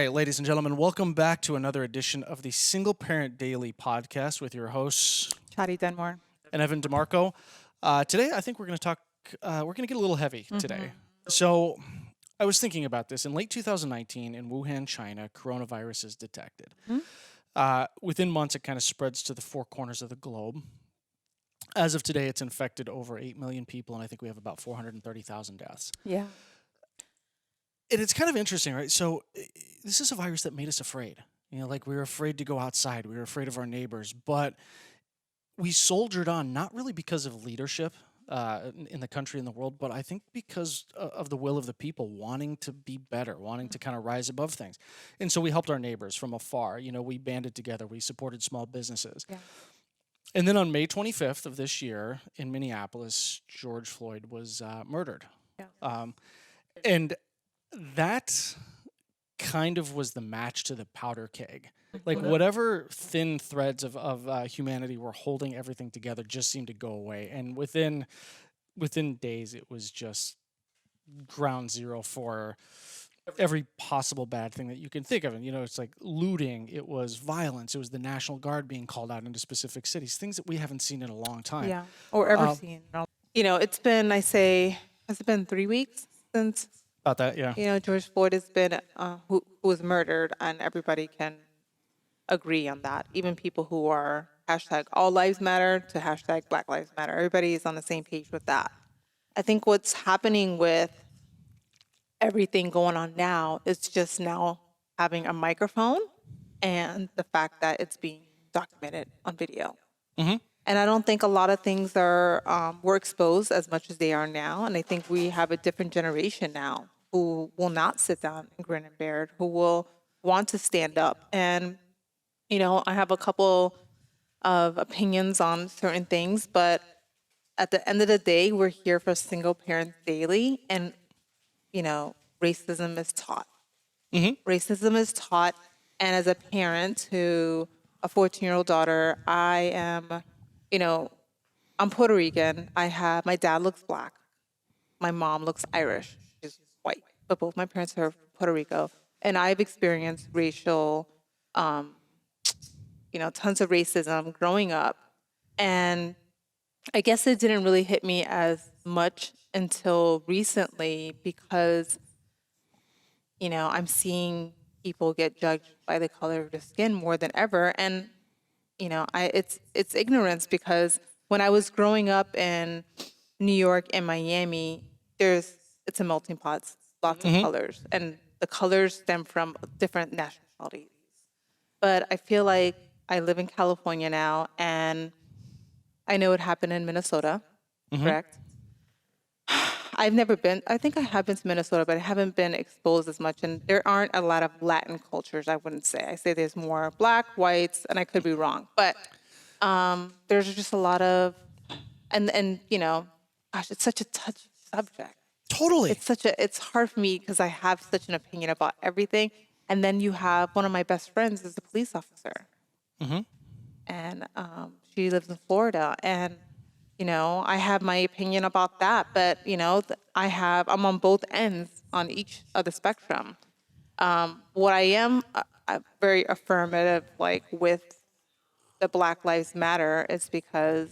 right, ladies and gentlemen, welcome back to another edition of the Single Parent Daily podcast with your hosts, Chady Dunmore. and Evan DeMarco. Today, I think we're going to talk, we're going to get a little heavy today. So, I was thinking about this. In late 2019, in Wuhan, China, coronavirus is detected. Within months, it kind of spreads to the four corners of the globe. As of today, it's infected over 8 million people, and I think we have about 430,000 deaths. Yeah. And it's kind of interesting, right? So this is a virus that made us afraid. Like we were afraid to go outside. We were afraid of our neighbors. But we soldiered on, not really because of leadership in the country and the world, but I think because of the will of the people wanting to be better, wanting to kind of rise above things. And so we helped our neighbors from afar. We banded together. We supported small businesses. Yeah. And then on May 25th of this year in Minneapolis, George Floyd was murdered. Yeah. And that kind of was the match to the powder keg. Like whatever thin threads of humanity were holding everything together just seemed to go away. And within days, it was just ground zero for every possible bad thing that you can think of. And, it's like looting, it was violence, it was the National Guard being called out into specific cities, things that we haven't seen in a long time. Yeah. Or ever seen. It's been, has it been 3 weeks since, About that, yeah. George Floyd has been, who was murdered, and everybody can agree on that. Even people who are hashtag All Lives Matter to hashtag Black Lives Matter. Everybody is on the same page with that. I think what's happening with everything going on now is just now having a microphone and the fact that it's being documented on video. Mm-hmm. And I don't think a lot of things were exposed as much as they are now. And I think we have a different generation now who will not sit down and grin and bear it, who will want to stand up. And, I have a couple of opinions on certain things, but at the end of the day, we're here for Single Parents Daily, and, racism is taught. Mm-hmm. Racism is taught. And as a parent to a 14-year-old daughter, I am, I'm Puerto Rican. My dad looks black. My mom looks Irish. She's white. But both my parents are from Puerto Rico. And I've experienced racial, tons of racism growing up. And I guess it didn't really hit me as much until recently because, I'm seeing people get judged by the color of their skin more than ever. And it's ignorance, because when I was growing up in New York and Miami, it's a melting pot, lots of colors, and the colors stem from different nationalities. But I feel like I live in California now, and I know it happened in Minnesota, correct? I think I have been to Minnesota, but I haven't been exposed as much. And there aren't a lot of Latin cultures, I wouldn't say. I say there's more black, whites, and I could be wrong. But there's just a lot of, and gosh, it's such a touchy subject. Totally. It's hard for me because I have such an opinion about everything. And then you have one of my best friends is a police officer. Mm-hmm. And she lives in Florida. And I have my opinion about that, but I'm on both ends on each of the spectrum. What I am very affirmative, like with the Black Lives Matter, is because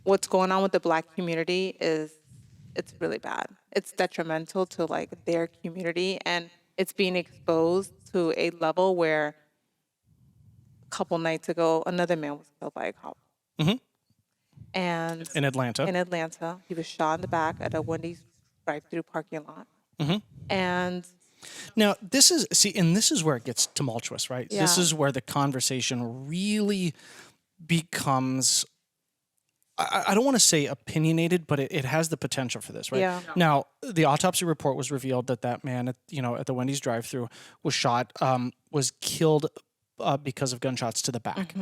what's going on with the Black community it's really bad. It's detrimental to their community, and it's being exposed to a level where a couple nights ago another man was killed by a cop. Mm-hmm. And In Atlanta, he was shot in the back at a Wendy's drive-through parking lot. Mm-hmm. And now this is where it gets tumultuous, right? Yeah. This is where the conversation really becomes, I don't want to say opinionated, but it has the potential for this, right? Yeah. Now, the autopsy report was revealed that man at the Wendy's drive-through was shot, was killed because of gunshots to the back.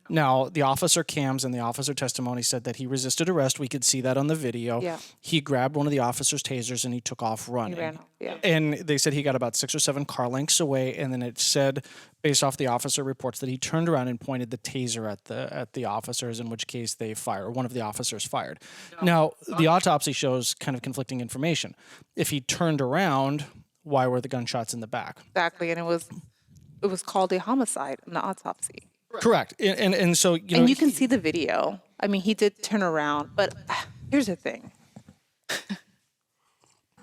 Now, the officer cams and the officer testimony said that he resisted arrest. We could see that on the video. Yeah. He grabbed one of the officer's tasers and he took off running. he ran off. Yeah. And they said he got about 6 or 7 car lengths away, and then it said, based off the officer reports, that he turned around and pointed the taser at the officers, in which case they fired, or one of the officers fired. Now, the autopsy shows kind of conflicting information. If he turned around, why were the gunshots in the back? Exactly. And it was called a homicide in the autopsy. Correct. And so, And you can see the video. I mean, he did turn around, but here's the thing.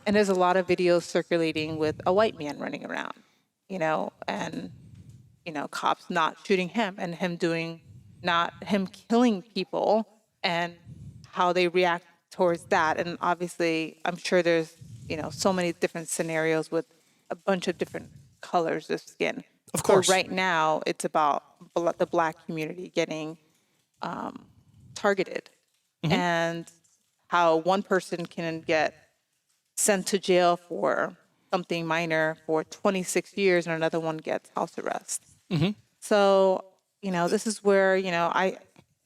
And there's a lot of videos circulating with a white man running around, and, cops not shooting him and not him killing people and how they react towards that. And obviously, I'm sure there's, so many different scenarios with a bunch of different colors of skin. Of course. But right now, it's about the Black community getting targeted and how one person can get sent to jail for something minor for 26 years and another one gets house arrest. So, this is where, I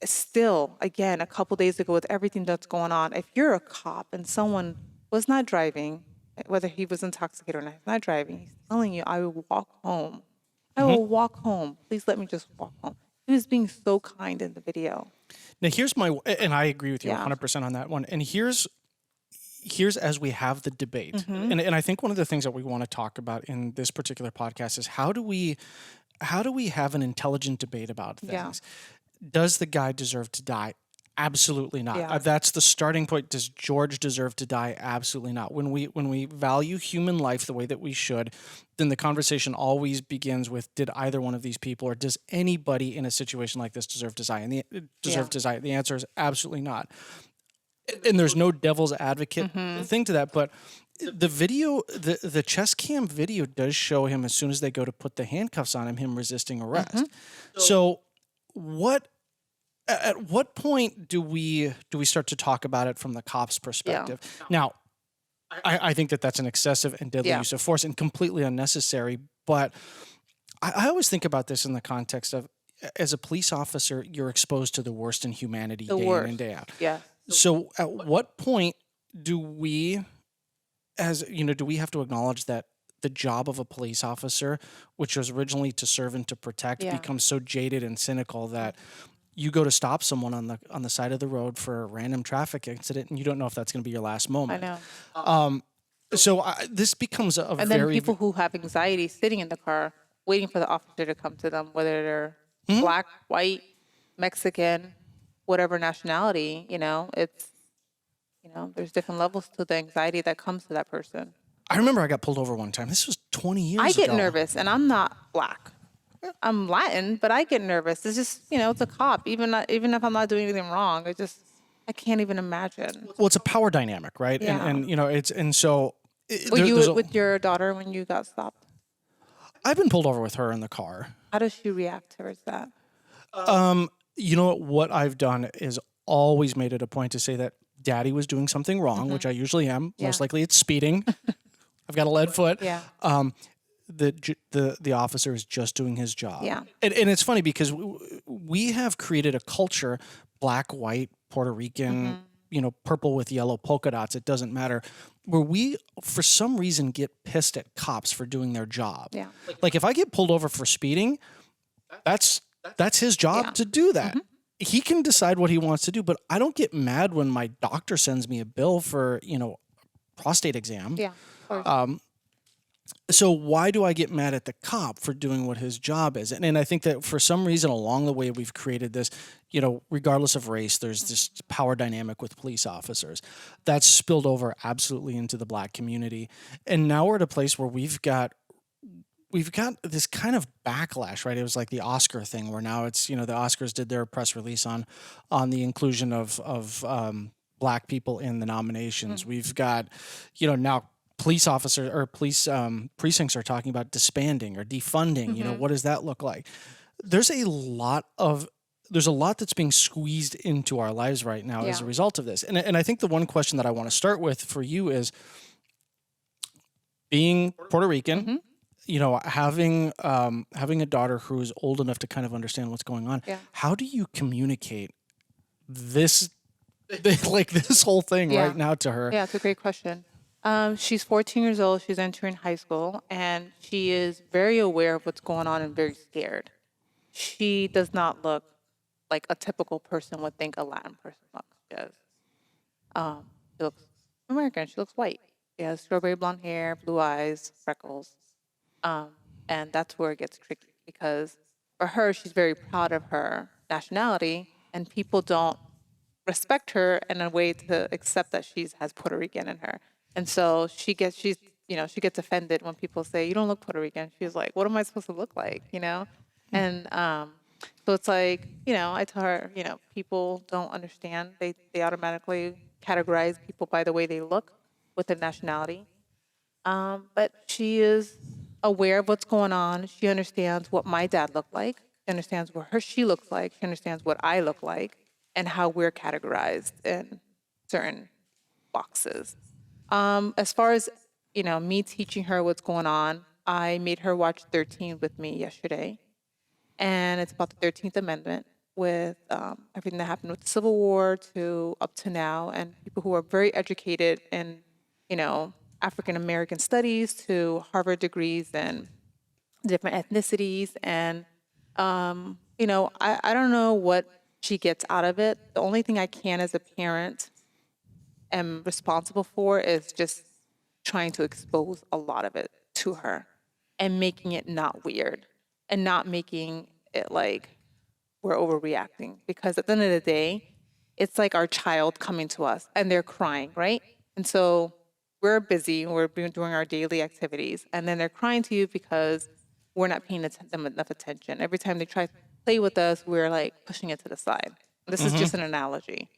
still, again, a couple days ago with everything that's going on, if you're a cop and someone was not driving, whether he was intoxicated or not, he's not driving, he's telling you, I will walk home. I will walk home. Please let me just walk home. He was being so kind in the video. Now here's and I agree with you Yeah. 100% on that one. And here's as we have the debate, and I think one of the things that we want to talk about in this particular podcast is how do we have an intelligent debate about things? Yeah. Does the guy deserve to die? Absolutely not. Yeah. That's the starting point. Does George deserve to die? Absolutely not. When we value human life the way that we should, then the conversation always begins with, did either one of these people or does anybody in a situation like this deserve to die? And the answer is absolutely not. And there's no devil's advocate thing to that, but the video, the chest cam video does show him as soon as they go to put the handcuffs on him resisting arrest. So at what point do we start to talk about it from the cop's perspective? Now, I think that's an excessive and deadly use of force and completely unnecessary. But I always think about this in the context of, as a police officer, you're exposed to the worst in humanity day in and day out. Yeah. So at what point do we have to acknowledge that the job of a police officer, which was originally to serve and to protect, becomes so jaded and cynical that you go to stop someone on the side of the road for a random traffic incident and you don't know if that's going to be your last moment. I know. So this becomes a And then people who have anxiety sitting in the car waiting for the officer to come to them, whether they're Black, white, Mexican, whatever nationality, it's, there's different levels to the anxiety that comes to that person. I remember I got pulled over one time. This was 20 years ago. I get nervous, and I'm not Black. I'm Latin, but I get nervous. It's just, it's a cop. Even if I'm not doing anything wrong, I can't even imagine. Well, it's a power dynamic, right? Yeah. And so. Were you with your daughter when you got stopped? I've been pulled over with her in the car. How does she react towards that? What I've done is always made it a point to say that Daddy was doing something wrong, which I usually am. Yeah. Most likely it's speeding. I've got a lead foot. Yeah. The officer is just doing his job. Yeah. And it's funny because we have created a culture, Black, white, Puerto Rican, purple with yellow polka dots, it doesn't matter, where we, for some reason, get pissed at cops for doing their job. Yeah. Like if I get pulled over for speeding, that's his job to do that. He can decide what he wants to do, but I don't get mad when my doctor sends me a bill for, prostate exam. Yeah. Of course. So why do I get mad at the cop for doing what his job is? And I think that for some reason along the way we've created this, regardless of race, there's this power dynamic with police officers that's spilled over absolutely into the Black community. And now we're at a place where we've got this kind of backlash, right? It was like the Oscar thing where now it's, the Oscars did their press release on the inclusion of Black people in the nominations. We've got, now police officers or police precincts are talking about disbanding or defunding. What does that look like? There's a lot that's being squeezed into our lives right now as a result of this. And I think the one question that I want to start with for you is, being Puerto Rican, having a daughter who is old enough to kind of understand what's going on. Yeah. How do you communicate this whole thing right now to her? Yeah, it's a great question. She's 14 years old. She's entering high school, and she is very aware of what's going on and very scared. She does not look like a typical person would think a Latin person looks. She looks American. She looks white. She has strawberry blonde hair, blue eyes, freckles. Um, and that's where it gets tricky because for her, she's very proud of her nationality, and people don't respect her in a way to accept that she has Puerto Rican in her. And so she gets offended when people say, "You don't look Puerto Rican." She's like, "What am I supposed to look like?" And so it's like, I tell her, people don't understand. They automatically categorize people by the way they look with their nationality. But she is aware of what's going on. She understands what my dad looked like. She understands what she looks like. She understands what I look like and how we're categorized in certain boxes. As far as, me teaching her what's going on, I made her watch 13 with me yesterday. And it's about the 13th Amendment with everything that happened with the Civil War to up to now, and people who are very educated in, African American studies to Harvard degrees and different ethnicities. And, I don't know what she gets out of it. The only thing I can as a parent am responsible for is just trying to expose a lot of it to her and making it not weird and not making it like we're overreacting. Because at the end of the day, it's like our child coming to us and they're crying, right? And so we're busy, doing our daily activities, and then they're crying to you because we're not paying them enough attention. Every time they try to play with us, we're like pushing it to the side. This is just an analogy.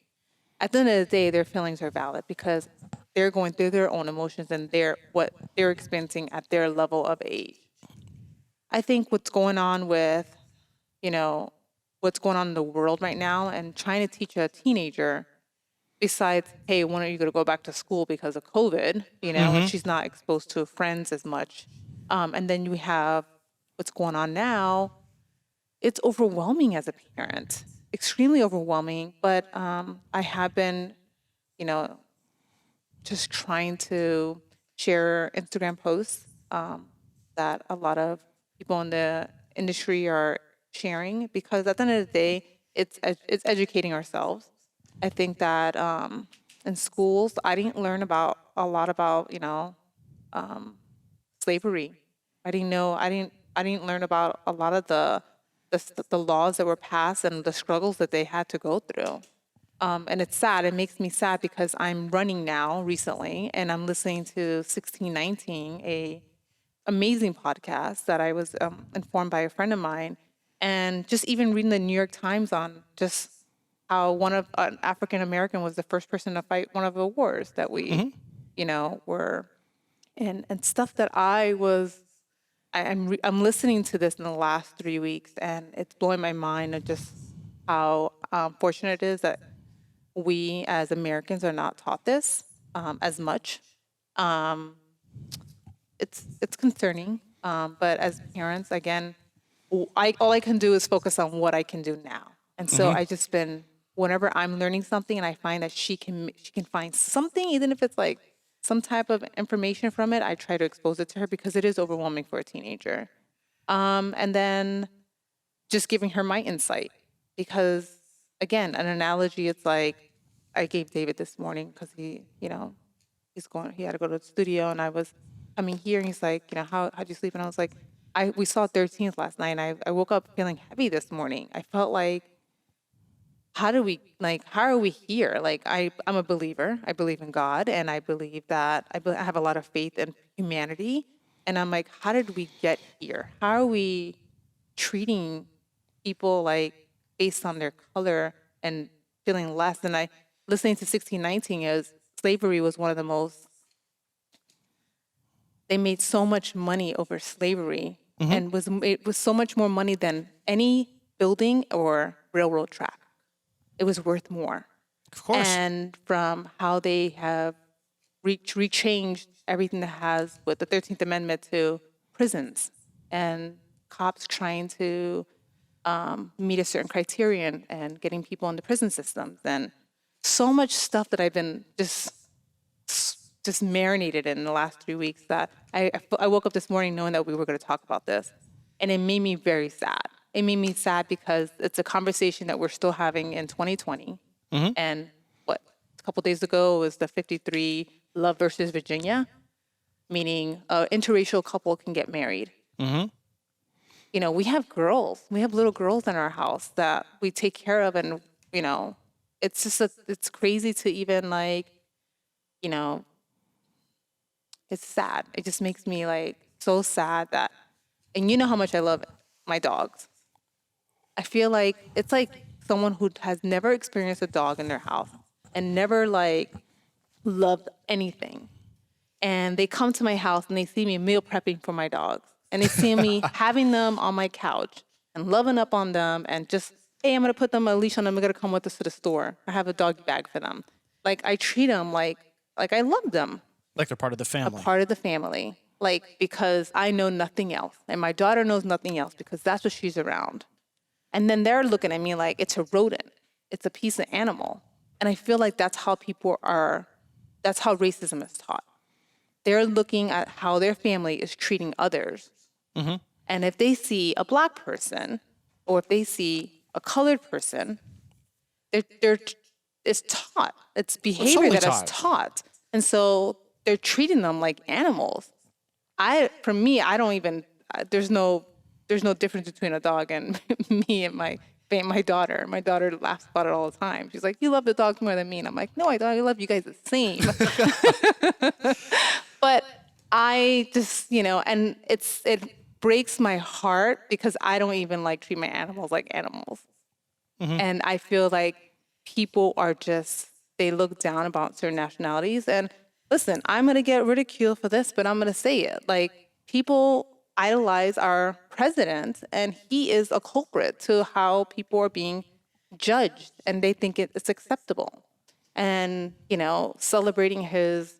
At the end of the day, their feelings are valid because they're going through their own emotions and what they're experiencing at their level of age. I think what's going on with, what's going on in the world right now and trying to teach a teenager, besides, hey, when are you going to go back to school because of COVID, and she's not exposed to friends as much. And then we have what's going on now. It's overwhelming as a parent, extremely overwhelming. But I have been, you know, just trying to share Instagram posts that a lot of people in the industry are sharing, because at the end of the day, it's educating ourselves. I think that in schools, I didn't learn about a lot about slavery. I didn't learn about a lot of the laws that were passed and the struggles that they had to go through. And it's sad. It makes me sad because I'm running now recently, and I'm listening to 1619, a amazing podcast that I was informed by a friend of mine, and just even reading the New York Times on just how an African American was the first person to fight one of the wars that we, were in, and stuff that I'm listening to this in the last 3 weeks, and it's blowing my mind of just how fortunate it is that we as Americans are not taught this as much. Um, it's concerning, but as parents, again, all I can do is focus on what I can do now, and so I just been whenever I'm learning something and I find that she can find something, even if it's like some type of information from it, I try to expose it to her because it is overwhelming for a teenager. And then just giving her my insight, because again, an analogy, it's like I gave David this morning because he had to go to the studio, and I was coming here, and he's like, how'd you sleep? And I was like, we saw 13th last night, and I woke up feeling heavy this morning. I felt like, how are we here? Like, I'm a believer. I believe in God, and I believe that I have a lot of faith in humanity. And I'm like, how did we get here? How are we treating people like based on their color and feeling less? And listening to 1619 is slavery was one of the most, they made so much money over slavery, and it was so much more money than any building or railroad track. It was worth more. Of course. And from how they have rechanged everything that has with the 13th Amendment to prisons and cops trying to meet a certain criterion and getting people in the prison systems, and so much stuff that I've been just marinated in the last 3 weeks, that I woke up this morning knowing that we were going to talk about this, and it made me very sad. It made me sad because it's a conversation that we're still having in 2020. And a couple days ago was the 53 Love versus Virginia, meaning an interracial couple can get married. Mm-hmm. You know, we have girls. We have little girls in our house that we take care of, and you know, it's just it's crazy to even like, you know, it's sad. It just makes me like so sad that, and you know how much I love my dogs. I feel like it's like someone who has never experienced a dog in their house and never like loved anything. And they come to my house and they see me meal prepping for my dogs. And they see me having them on my couch and loving up on them and just, hey, I'm gonna put them a leash on them. They're gonna come with us to the store. I have a doggy bag for them. Like I treat them like I love them, Like they're part of the a family. part of the family. Like because I know nothing else, and my daughter knows nothing else because that's what she's around. And then they're looking at me like it's a rodent, it's a piece of animal. And I feel like that's how people are. That's how racism is taught. They're looking at how their family is treating others. Mm-hmm. And if they see a black person or if they see a colored person, it's taught. It's behavior totally that is taught. And so they're treating them like animals. For me, I don't even, there's no difference between a dog and me and my daughter. My daughter laughs about it all the time. She's like, you love the dogs more than me. And I'm like, no, I love you guys the same. But I just, you know, and it breaks my heart because I don't even like treat my animals like animals. Mm-hmm. And I feel like people are just, they look down about certain nationalities. And listen, I'm going to get ridiculed for this, but I'm going to say it. Like, people idolize our president, and he is a culprit to how people are being judged, and they think it's acceptable. And, you know, celebrating his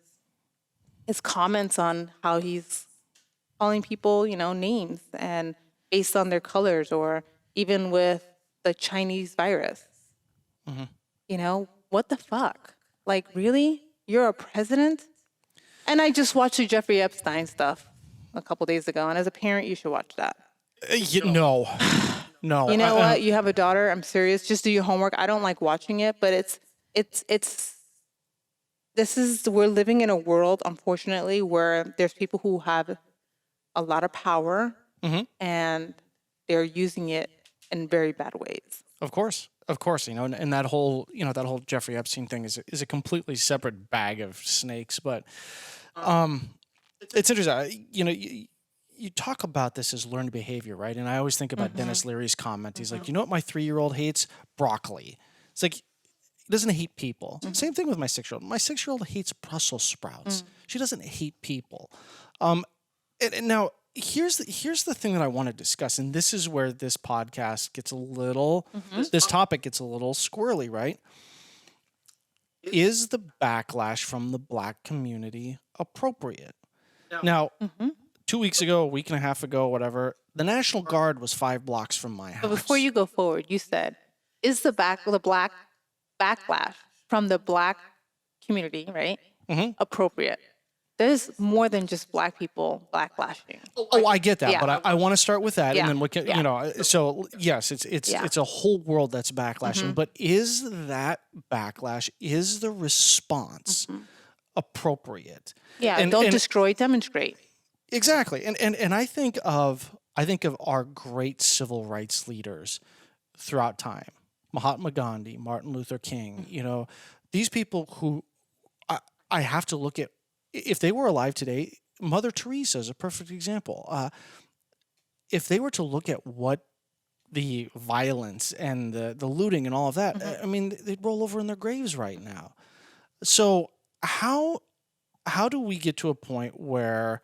comments on how he's calling people, you know, names and based on their colors, or even with the Chinese virus. Mm-hmm. You know, what the fuck? Like, really? You're a president? And I just watched the Jeffrey Epstein stuff a couple days ago, and as a parent, you should watch that. No. No. You know what? You have a daughter. I'm serious. Just do your homework. I don't like watching it, but we're living in a world, unfortunately, where there's people who have a lot of power, Mm-hmm. and they're using it in very bad ways. Of course, you know, and that whole Jeffrey Epstein thing is a completely separate bag of snakes. But it's interesting. You know, you talk about this as learned behavior, right? And I always think about Dennis Leary's comment. He's like, you know what my 3-year-old hates? Broccoli. It's like, he doesn't hate people. Same thing with my 6-year-old. My 6-year-old hates Brussels sprouts. She doesn't hate people. And now here's the thing that I want to discuss, and this is where this podcast gets a little, this topic gets a little squirrely, right? Is the backlash from the black community appropriate? Now, 2 weeks ago, a week and a half ago, whatever, the National Guard was 5 blocks from my house. But before you go forward, you said, is the black backlash from the black community, right, appropriate? There's more than just black people backlashing. Oh, I get that, Yeah. but I want to start with that, Yeah. and then we can, Yeah. you know. So yes, it's a whole world that's backlashing, but is that backlash, is the response appropriate? Yeah, And- don't and- destroy, demonstrate. Exactly, and I think of our great civil rights leaders throughout time: Mahatma Gandhi, Martin Luther King. You know, these people who I have to look at. If they were alive today, Mother Teresa is a perfect example. If they were to look at what the violence and the looting and all of that, I mean, they'd roll over in their graves right now. So how do we get to a point where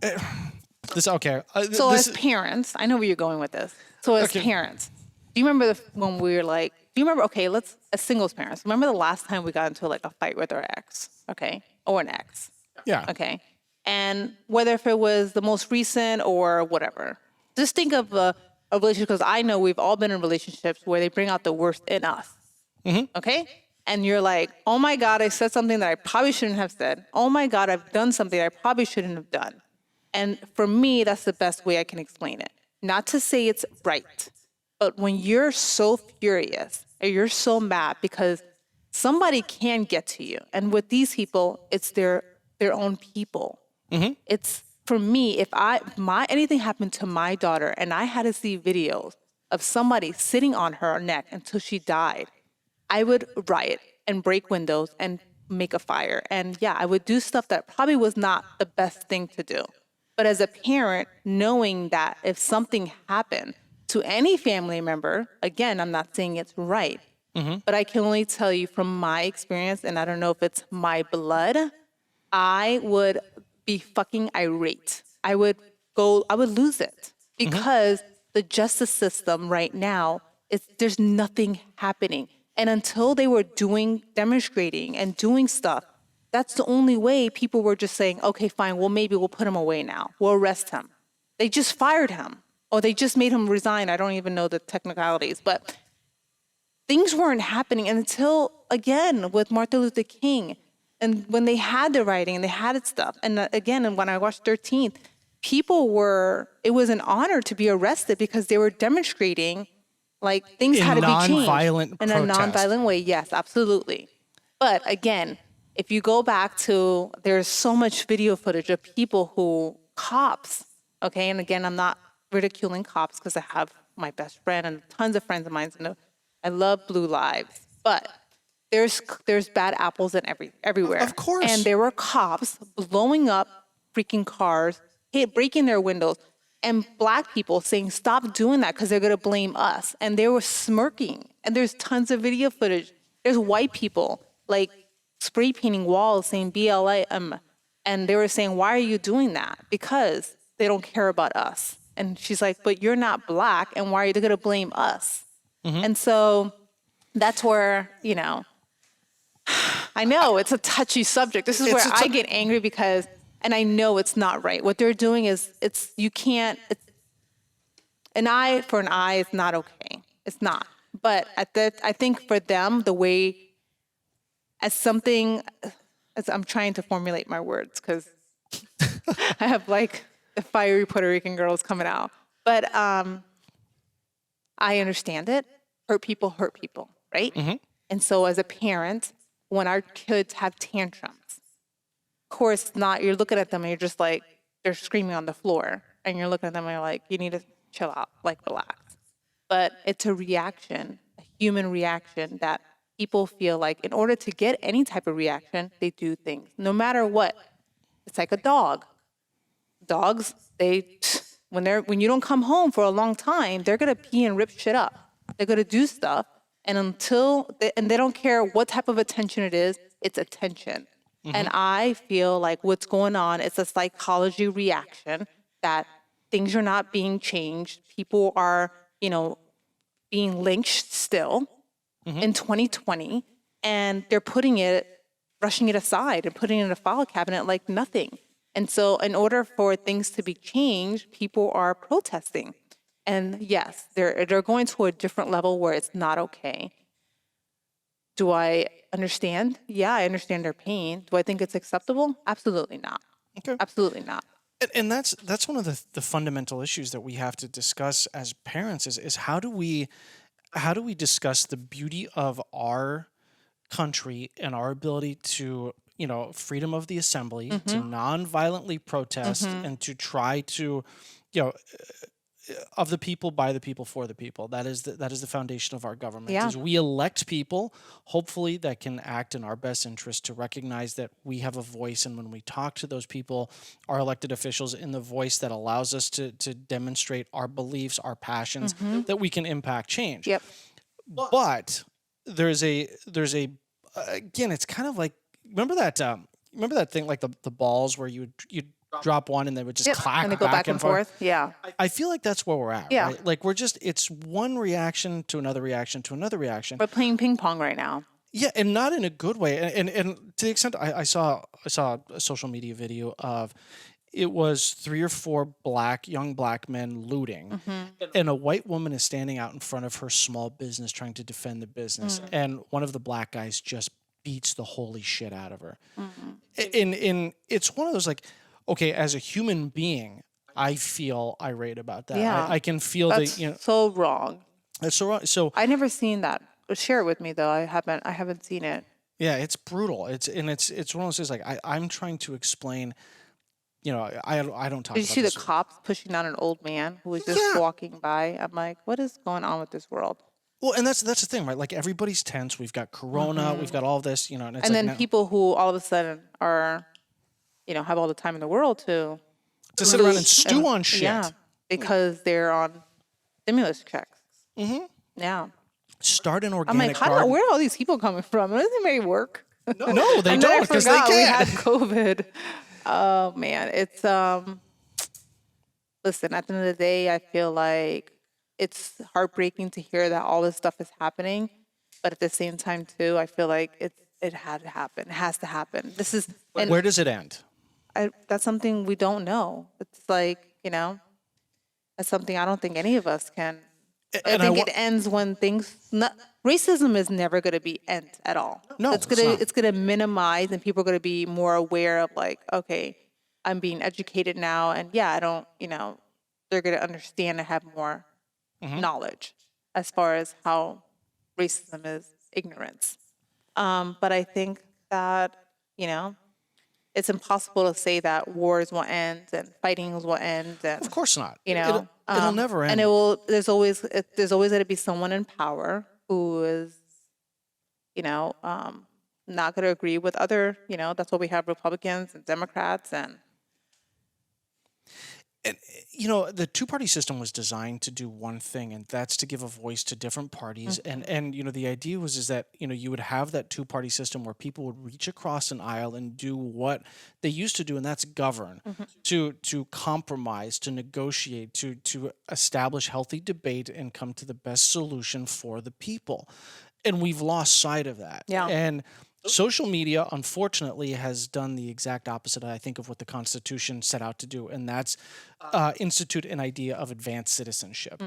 this? Okay, So as parents, I know where you're going with this. So as parents, do you remember when we were like, do you remember, okay, as singles parents, remember the last time we got into like a fight with our ex, okay, or an ex, yeah, okay? And whether if it was the most recent or whatever, just think of a relationship, because I know we've all been in relationships where they bring out the worst in us, okay? And you're like, oh my God, I said something that I probably shouldn't have said. Oh my God, I've done something I probably shouldn't have done. And for me, that's the best way I can explain it. Not to say it's right, but when you're so furious or you're so mad because somebody can get to you. And with these people, it's their own people. It's for me, if anything happened to my daughter and I had to see videos of somebody sitting on her neck until she died, I would riot and break windows and make a fire. And yeah, I would do stuff that probably was not the best thing to do. But as a parent, knowing that if something happened to any family member, again, I'm not saying it's right, but I can only tell you from my experience, and I don't know if it's my blood, I would be fucking irate. I would lose it because the justice system right now there's nothing happening. And until they were demonstrating and doing stuff, that's the only way people were just saying, okay, fine, well, maybe we'll put him away now. We'll arrest him. They just fired him or they just made him resign. I don't even know the technicalities, but things weren't happening until, again, with Martin Luther King. And when they had the writing and they had it stuff. And again, and when I watched 13th, it was an honor to be arrested because they were demonstrating like things had to be changed. In a nonviolent way, yes, absolutely. But again, if you go back to, there's so much video footage of cops, okay? And again, I'm not ridiculing cops because I have my best friend and tons of friends of mine. I love Blue Lives, but there's bad apples everywhere. Of course. And there were cops blowing up freaking cars, breaking their windows, and Black people saying, stop doing that because they're going to blame us. And they were smirking. And there's tons of video footage. There's white people like spray painting walls saying BLM. And they were saying, why are you doing that? Because they don't care about us. And she's like, but you're not Black. And why are they going to blame us? And so that's where, I know it's a touchy subject. This is where I get angry because, and I know it's not right. What they're doing is an eye for an eye is not okay. It's not. But I think for them, the way, as I'm trying to formulate my words because I have like the fiery Puerto Rican girls coming out. But I understand it. Hurt people, right? And so as a parent, when our kids have tantrums, of course, you're looking at them and you're just like, they're screaming on the floor. And you're looking at them and you're like, you need to chill out, like relax. But it's a reaction, a human reaction that people feel like in order to get any type of reaction, they do things, no matter what. It's like a dog. Dogs, when you don't come home for a long time, they're gonna pee and rip shit up. They're gonna do stuff, and they don't care what type of attention it is, it's attention. And I feel like what's going on is a psychology reaction that things are not being changed. People are, being lynched still in 2020, and they're brushing it aside and putting it in a file cabinet like nothing. And so in order for things to be changed, people are protesting. And yes, they're going to a different level where it's not okay. Do I understand? Yeah, I understand their pain. Do I think it's acceptable? Absolutely not. Okay. Absolutely not. And that's one of the fundamental issues that we have to discuss as parents is how do we discuss the beauty of our country and our ability to, freedom of the assembly, to non-violently protest and to try to, of the people, by the people, for the people. That is the foundation of our government. Yeah. Is we elect people, hopefully, that can act in our best interest to recognize that we have a voice, and when we talk to those people, our elected officials, in the voice that allows us to demonstrate our beliefs, our passions, that we can impact change. Yep. But there's a again, it's kind of like remember that thing like the balls where you drop one and they would just clack and they go back and forth. Yeah. I feel like that's where we're at. Yeah. Right? Like it's one reaction to another reaction to another reaction. We're playing ping pong right now. Yeah, and not in a good way. And to the extent I saw a social media video of it was 3 or 4 young black men looting, and a white woman is standing out in front of her small business trying to defend the business, and one of the black guys just beats the holy shit out of her. And it's one of those like, okay, as a human being, I feel irate about that. Yeah. I can feel That's so wrong. That's so wrong. So I never seen that Share it with me though. I haven't seen it. Yeah, it's brutal. It's one of those things like I'm trying to explain. I don't talk Did you about see the this. cops pushing down an old man who was just Yeah. walking by? I'm like, what is going on with this world? Well, and that's the thing, right? Like everybody's tense. We've got Corona. We've got all this, and it's And like then now, people who all of a sudden are, have all the time in the world to to sit around and stew on shit. Yeah, because they're on stimulus checks. Mm-hmm. Yeah. Start an I'm organic like, garden. where are all these people coming from? Doesn't anybody work? No, they And then I don't because they forgot we can't. had COVID. Oh man, it's listen, at the end of the day, I feel like it's heartbreaking to hear that all this stuff is happening, but at the same time too, I feel like it had to happen. It has to happen. This is and Where does it end? that's something we don't know. It's like, that's something I don't think any of us can. I think it ends when racism is never going to be end at all. No, it's not. gonna minimize, and people are going to be more aware of like, okay, I'm being educated now, and yeah, I don't, they're going to understand and have more knowledge as far as how racism is ignorance. But I think that it's impossible to say that wars will end and fightings will end, and Of course not. it'll never end. and it will. There's always going to be someone in power who is, not going to agree with other. That's why we have Republicans and Democrats and. And the two-party system was designed to do one thing, and that's to give a voice to different parties. And the idea is that you would have that two-party system where people would reach across an aisle and do what they used to do, and that's govern, to compromise, to negotiate, to establish healthy debate and come to the best solution for the people. And we've lost sight of that. Yeah. And social media, unfortunately, has done the exact opposite, I think, of what the Constitution set out to do, and that's institute an idea of advanced citizenship.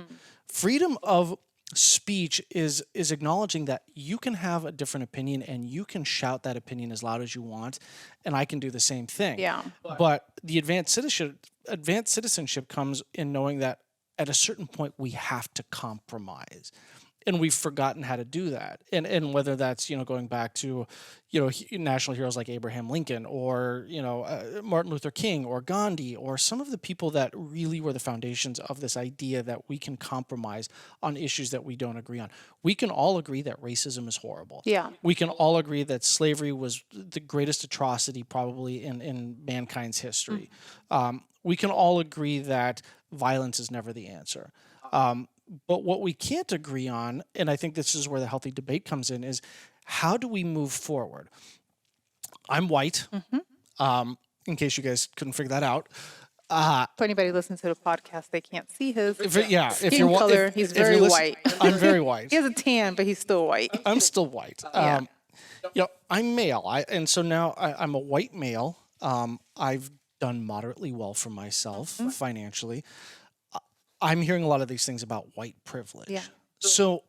Freedom of speech is acknowledging that you can have a different opinion and you can shout that opinion as loud as you want, and I can do the same thing. Yeah. But the advanced citizenship comes in knowing that at a certain point we have to compromise. And we've forgotten how to do that. And whether that's, going back to, national heroes like Abraham Lincoln or, Martin Luther King or Gandhi or some of the people that really were the foundations of this idea that we can compromise on issues that we don't agree on. We can all agree that racism is horrible. Yeah. We can all agree that slavery was the greatest atrocity probably in mankind's history. We can all agree that violence is never the answer. But what we can't agree on, and I think this is where the healthy debate comes in, is how do we move forward? I'm white, in case you guys couldn't figure that out. For anybody listening to the podcast, they can't see his skin color. He's very white. I'm very white. He has a tan, but he's still white. I'm still white. Yeah. I'm male. And so now I'm a white male. I've done moderately well for myself financially. I'm hearing a lot of these things about white privilege. Yeah. So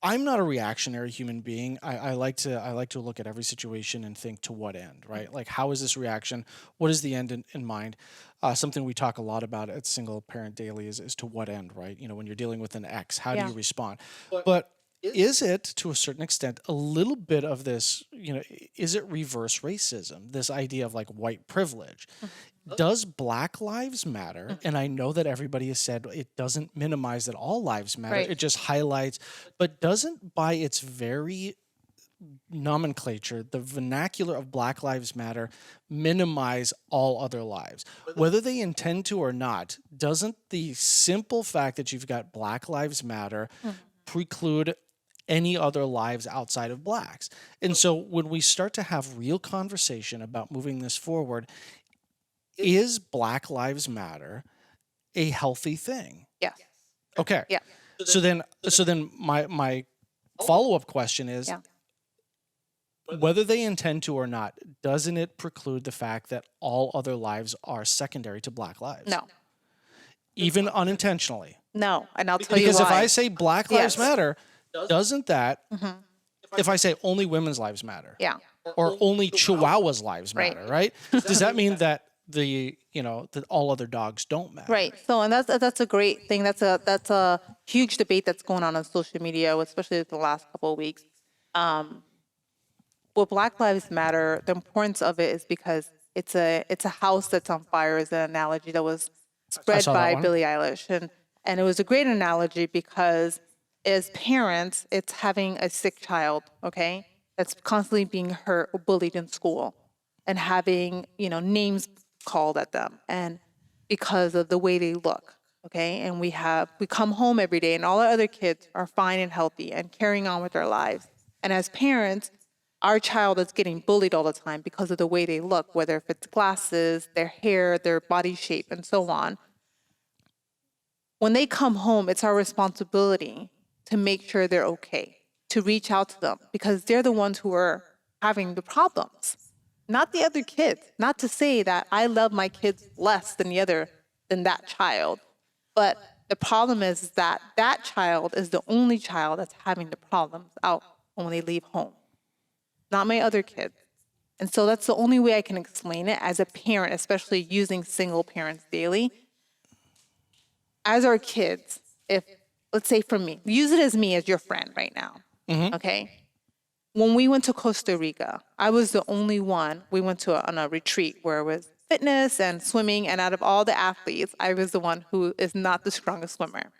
I'm not a reactionary human being. I like to look at every situation and think to what end, right? Like, how is this reaction? What is the end in mind? Something we talk a lot about at Single Parent Daily is to what end, right? When you're dealing with an ex, how do you respond? But is it, to a certain extent, a little bit of this, is it reverse racism? This idea of like white privilege. Does Black Lives Matter? And I know that everybody has said it doesn't minimize that all lives matter. Right. It just highlights, but doesn't by its very nomenclature, the vernacular of Black Lives Matter minimize all other lives? Whether they intend to or not, doesn't the simple fact that you've got Black Lives Matter preclude any other lives outside of Blacks? And so when we start to have real conversation about moving this forward, is Black Lives Matter a healthy thing? Yes. Okay. Yeah. So then my follow-up question is, whether they intend to or not, doesn't it preclude the fact that all other lives are secondary to Black lives? No. Even unintentionally? No. And I'll tell you why. Because if I say Black Lives Yes. Matter, doesn't that, if I say only women's lives matter, Yeah. or only Chihuahuas' lives matter, right? Does that mean that that all other dogs don't matter. Right. So, and that's a great thing. That's a huge debate that's going on social media, especially the last couple of weeks. Well, Black Lives Matter, the importance of it is because it's a house that's on fire is an analogy that was spread saw that by one. Billie Eilish, and it was a great analogy because as parents, it's having a sick child, okay, that's constantly being hurt or bullied in school, and having names called at them, and because of the way they look, okay, and we come home every day, and all our other kids are fine and healthy and carrying on with their lives, and as parents our child is getting bullied all the time because of the way they look, whether if it's glasses, their hair, their body shape, and so on. When they come home, it's our responsibility to make sure they're okay, to reach out to them because they're the ones who are having the problems, not the other kids. Not to say that I love my kids less than that child, but the problem is that that child is the only child that's having the problems out when they leave home, not my other kids. And so that's the only way I can explain it as a parent, especially using single parents daily. As our kids, if, let's say for me, use it as me as your friend right now, okay? When we went to Costa Rica, I was the only one. We went on a retreat where it was fitness and swimming, and out of all the athletes, I was the one who is not the strongest swimmer.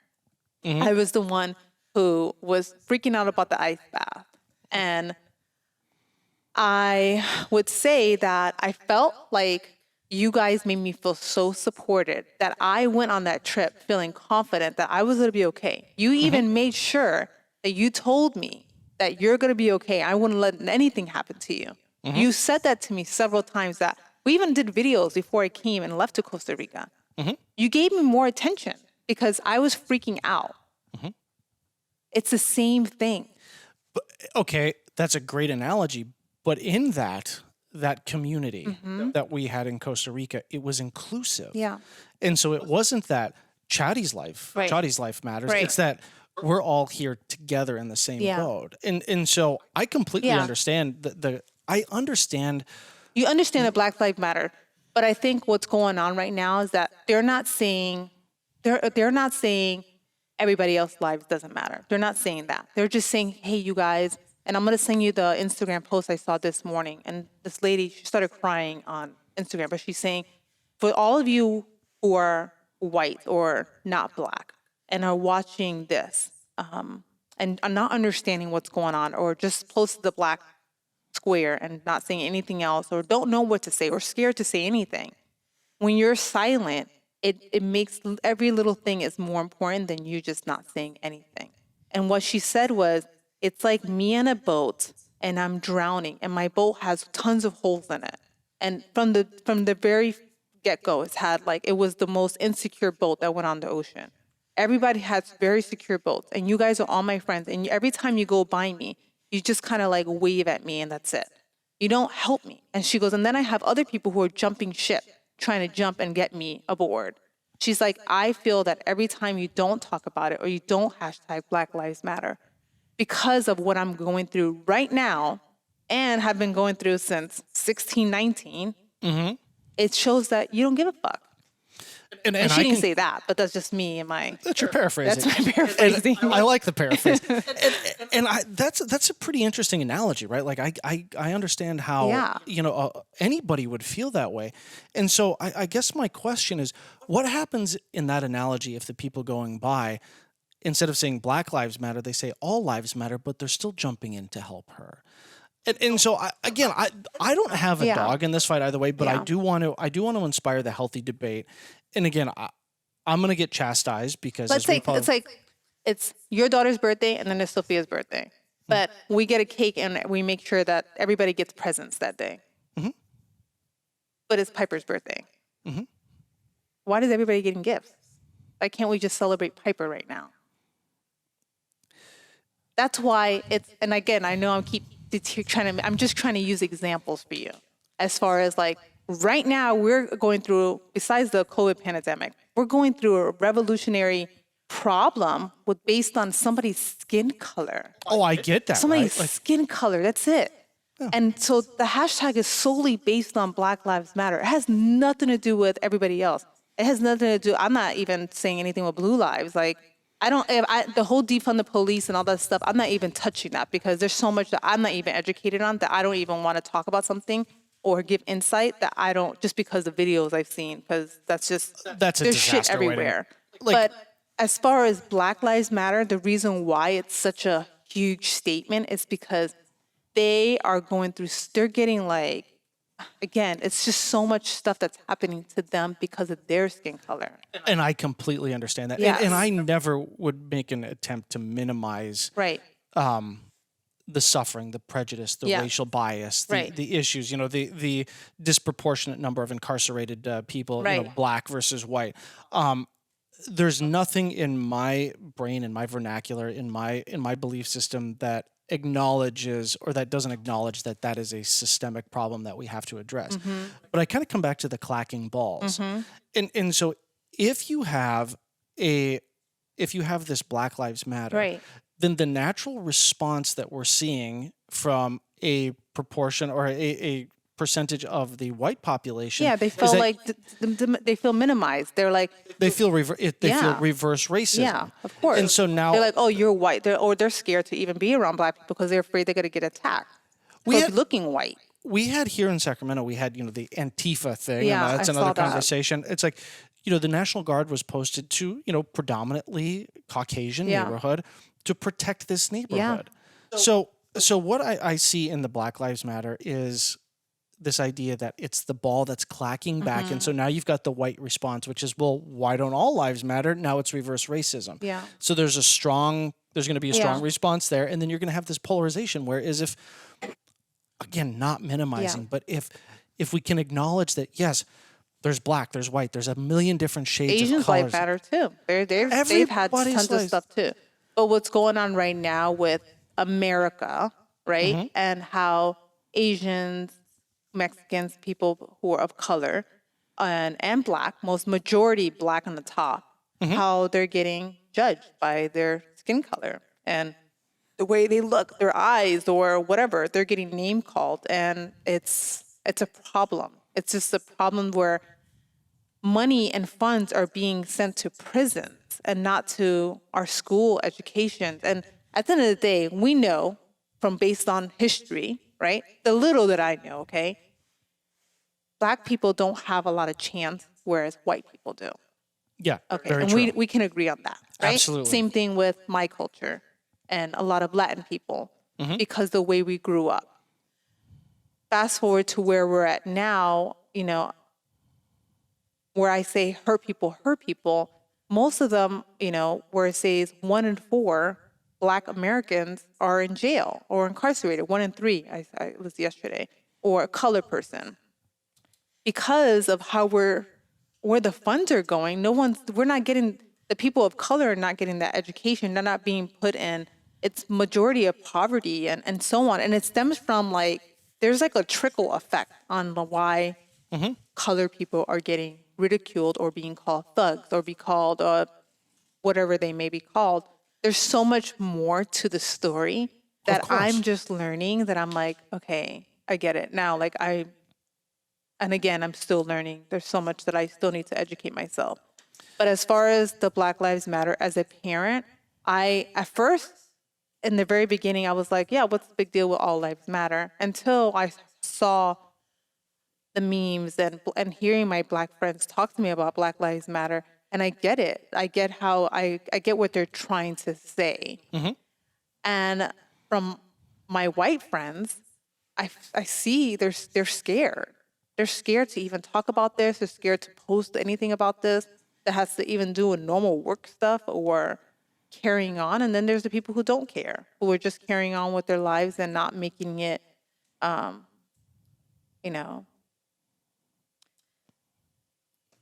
I was the one who was freaking out about the ice bath. And I would say that I felt like you guys made me feel so supported that I went on that trip feeling confident that I was going to be okay. You even made sure that you told me that you're going to be okay. I wouldn't let anything happen to you. You said that to me several times. That we even did videos before I came and left to Costa Rica. You gave me more attention because I was freaking out. It's the same thing. Okay, that's a great analogy. But in that community that we had in Costa Rica, it was inclusive. Yeah. And so it wasn't that Chady's life matters. Right. It's that we're all here together in the same boat. And so I completely understand I understand. You understand that Black Lives Matter, but I think what's going on right now is that they're not saying everybody else's lives doesn't matter. They're not saying that. They're just saying, hey, you guys. And I'm going to send you the Instagram post I saw this morning. And this lady, she started crying on Instagram, but she's saying, for all of you who are white or not Black and are watching this and are not understanding what's going on, or just close to the Black square and not saying anything else, or don't know what to say, or scared to say anything, when you're silent, it makes every little thing is more important than you just not saying anything. And what she said was, it's like me on a boat and I'm drowning and my boat has tons of holes in it. And from the very get-go, it was the most insecure boat that went on the ocean. Everybody has very secure boats, and you guys are all my friends. And every time you go by me, you just kind of like wave at me and that's it. You don't help me. And she goes, and then I have other people who are jumping ship, trying to jump and get me aboard. She's like, I feel that every time you don't talk about it or you don't hashtag Black Lives Matter, because of what I'm going through right now and have been going through since 16, 19, it shows that you don't give a fuck. And she didn't say that, but that's just me and my... That's your paraphrasing. That's my paraphrasing. I like the paraphrase. That's a pretty interesting analogy, right? Like I understand how anybody would feel that way. And so I guess my question is, what happens in that analogy if the people going by, instead of saying Black Lives Matter, they say all lives matter, but they're still jumping in to help her. And so I don't have a dog in this fight either way, but I do want to inspire the healthy debate. And again, I'm going to get chastised because it's your daughter's birthday and then it's Sophia's birthday, but we get a cake and we make sure that everybody gets presents that day. But it's Piper's birthday. Why does everybody getting gifts? Why can't we just celebrate Piper right now? That's why and again, I know I'm just trying to use examples for you. As far as like, right now we're going through, besides the COVID pandemic, we're going through a revolutionary problem based on somebody's skin color. Oh, I get that. Somebody's skin color, that's it. And so the hashtag is solely based on Black Lives Matter. It has nothing to do with everybody else. It has nothing to do, I'm not even saying anything with Blue Lives. Like, the whole defund the police and all that stuff, I'm not even touching that because there's so much that I'm not even educated on that I don't even want to talk about something or give insight that I don't, just because of videos I've seen, because That's a there's shit disaster waiting. everywhere. Like, But as far as Black Lives Matter, the reason why it's such a huge statement is because they are going through, they're getting like, again, it's just so much stuff that's happening to them because of their skin color. and I completely understand that. Yes. And I never would make an attempt to minimize Right. the suffering, the prejudice, the Yeah. racial bias, Right. the issues, the disproportionate number of incarcerated people, Right. black versus white. There's nothing in my brain, in my vernacular, in my belief system that acknowledges or that doesn't acknowledge that that is a systemic problem that we have to address. But I kind of come back to the clacking balls. And so if you have this Black Lives Matter, Right. then the natural response that we're seeing from a proportion or a percentage of the white population, Yeah, they is feel that like they feel minimized. They're like, they feel feel Yeah. reverse racism. yeah, of course. And so now they're like, oh, you're white. They're scared to even be around Black people because they're afraid they're going to get attacked We for had- looking white. we had here in Sacramento, we had, the Antifa thing, Yeah, and that's I another saw that. conversation. It's like, the National Guard was posted to, predominantly Caucasian Yeah. neighborhood to protect this neighborhood. So what I see in the Black Lives Matter is this idea that it's the ball that's clacking back. And so now you've got the white response, which is, well, why don't all lives matter? Now it's reverse racism. Yeah. So there's going to be a strong Yeah. response there. And then you're going to have this polarization, whereas if, again, not minimizing, Yeah. but if we can acknowledge that, yes, there's black, there's white, there's a million different shades of Asians colors. life matter too. They've had Everybody's tons of lives- stuff too. But what's going on right now with America, right, and how Asians, Mexicans, people who are of color, and Black, most majority Black on the top, how they're getting judged by their skin color and the way they look, their eyes or whatever, they're getting name called, and it's a problem. It's just a problem where money and funds are being sent to prisons and not to our school education. And at the end of the day, we know from based on history, right? The little that I know, okay? Black people don't have a lot of chance, whereas white people do. Yeah, Okay, very and true. we can agree on that, right? Absolutely. Same thing with my culture and a lot of Latin people because the way we grew up. Fast forward to where we're at now, where I say hurt people, most of them, where it says 1 in 4 Black Americans are in jail or incarcerated, 1 in 3, I was yesterday, or a colored person. Because of how where the funds are going, the people of color are not getting that education. They're not being put in. It's majority of poverty and so on. And it stems from there's a trickle effect on why colored people are getting ridiculed or being called thugs or be called whatever they may be called. There's so much more to the story that course. I'm just learning that I'm like, okay, I get it now. And again, I'm still learning. There's so much that I still need to educate myself. But as far as the Black Lives Matter, as a parent, at first, in the very beginning, I was like, yeah, what's the big deal with all lives matter? Until I saw the memes and hearing my Black friends talk to me about Black Lives Matter. And I get it. I get how I get what they're trying to say. And from my white friends, I see they're scared. They're scared to even talk about this. They're scared to post anything about this that has to even do with normal work stuff or carrying on. And then there's the people who don't care, who are just carrying on with their lives and not making it,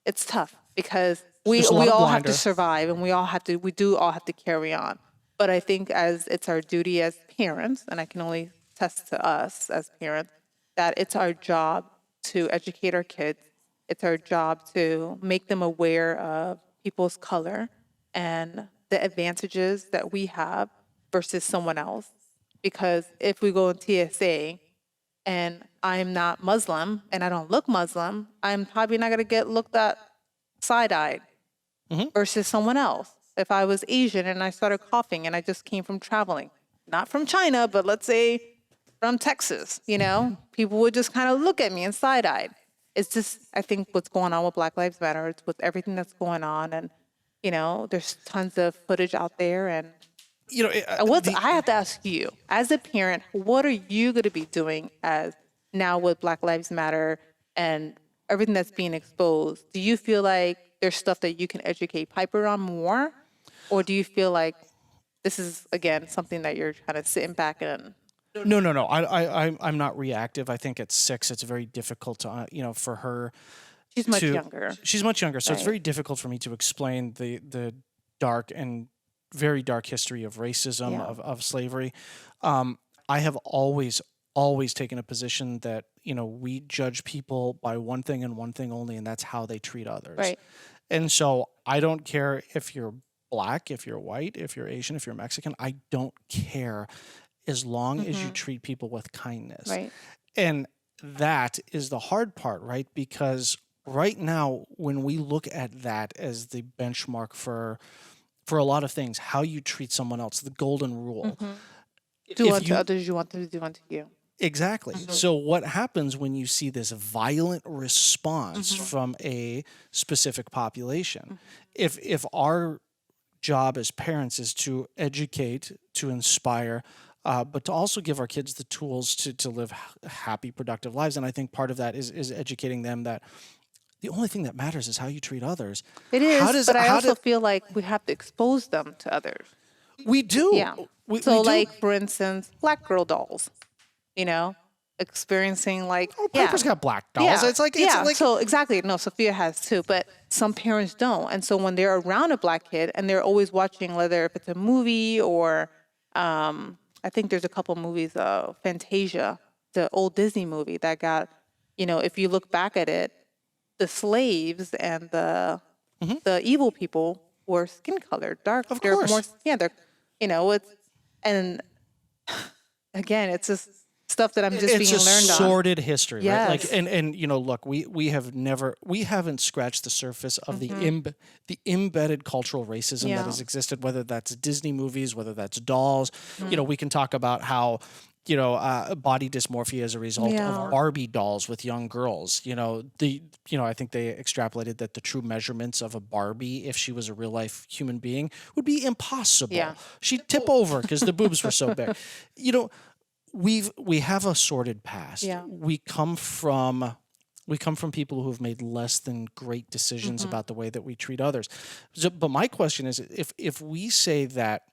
it's tough because we There's a lot of all have to blinder. survive and we do all have to carry on. But I think as it's our duty as parents, and I can only attest to us as parents, that it's our job to educate our kids. It's our job to make them aware of people's color and the advantages that we have versus someone else. Because if we go in TSA and I'm not Muslim and I don't look Muslim, I'm probably not going to get looked at side-eyed versus someone else. If I was Asian and I started coughing and I just came from traveling, not from China, but let's say from Texas, people would just kind of look at me and side-eyed. It's just, I think what's going on with Black Lives Matter, it's with everything that's going on. And, there's tons of footage out there. And I have to ask you, as a parent, what are you going to be doing as now with Black Lives Matter and everything that's being exposed? Do you feel like there's stuff that you can educate Piper on more? Or do you feel like this is, again, something that you're kind of sitting back and... No. I'm not reactive. I think at 6, it's very difficult to, for her. She's much younger. She's much younger, so Right. it's very difficult for me to explain the dark and very dark history of racism, Yeah. of slavery. I have always taken a position that, we judge people by one thing and one thing only, and that's how they treat others. Right. And so I don't care if you're Black, if you're white, if you're Asian, if you're Mexican. I don't care as long as you treat people with kindness. Right. And that is the hard part, right? Because right now, when we look at that as the benchmark for a lot of things, how you treat someone else, the golden rule. Do If unto you- others you want them to do unto you. Exactly. So what happens when you see this violent response from a specific population? If our job as parents is to educate, to inspire, but to also give our kids the tools to live happy, productive lives. And I think part of that is educating them that the only thing that matters is how you treat others. It is, but I how also feel like we have to expose them to others. we do. Yeah. We So, do. like, for instance, Black girl dolls, experiencing like... Piper's got black dolls. Yeah. It's like So exactly. No, Sophia has too, but some parents don't. And so when they're around a Black kid and they're always watching, whether if it's a movie or I think there's a couple movies, Fantasia, the old Disney movie that got, if you look back at it, the slaves and the evil people were skin colored, dark. Of they're course. more, they're, it's, and again, it's just stuff that I'm just it's being a learned on. sordid history, right? Like, Yes. and look, we haven't scratched the surface of the embedded cultural racism that Yeah. has existed, whether that's Disney movies, whether that's dolls. We can talk about how body dysmorphia as a result Yeah. of Barbie dolls with young girls. I think they extrapolated that the true measurements of a Barbie, if she was a real life human being, would be impossible. Yeah. She'd tip over because the boobs were so big. We have a sordid past. Yeah. We come from people who have made less than great decisions about the way that we treat others. But my question is, if we say that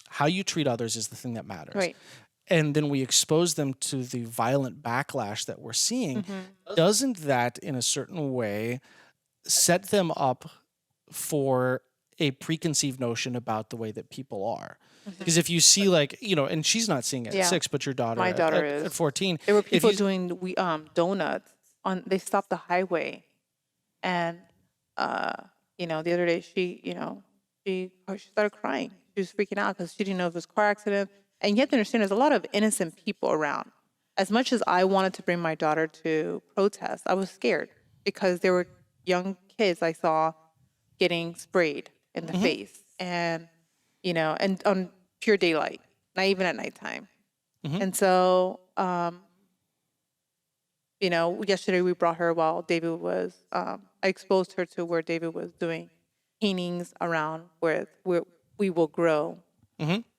how you treat others is the thing that matters, Right. and then we expose them to the violent backlash that we're seeing, doesn't that in a certain way set them up for a preconceived notion about the way that people are? Because if you see and she's not seeing it Yeah. at 6, but your daughter, My daughter at is. 14. There were if people you- doing donuts on. They stopped the highway, and the other day she started crying. She was freaking out because she didn't know if it was a car accident. And you have to understand, there's a lot of innocent people around. As much as I wanted to bring my daughter to protest, I was scared because there were young kids I saw getting sprayed in the face, and and on pure daylight, not even at nighttime. And so, yesterday we brought her while David was, I exposed her to where David was doing paintings around where we will grow.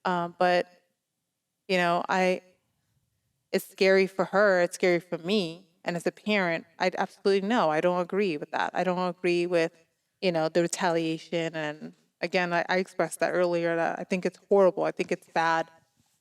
But, it's scary for her, it's scary for me. And as a parent, I absolutely no, I don't agree with that. I don't agree with, the retaliation. And again, I expressed that earlier, that I think it's horrible. I think it's bad.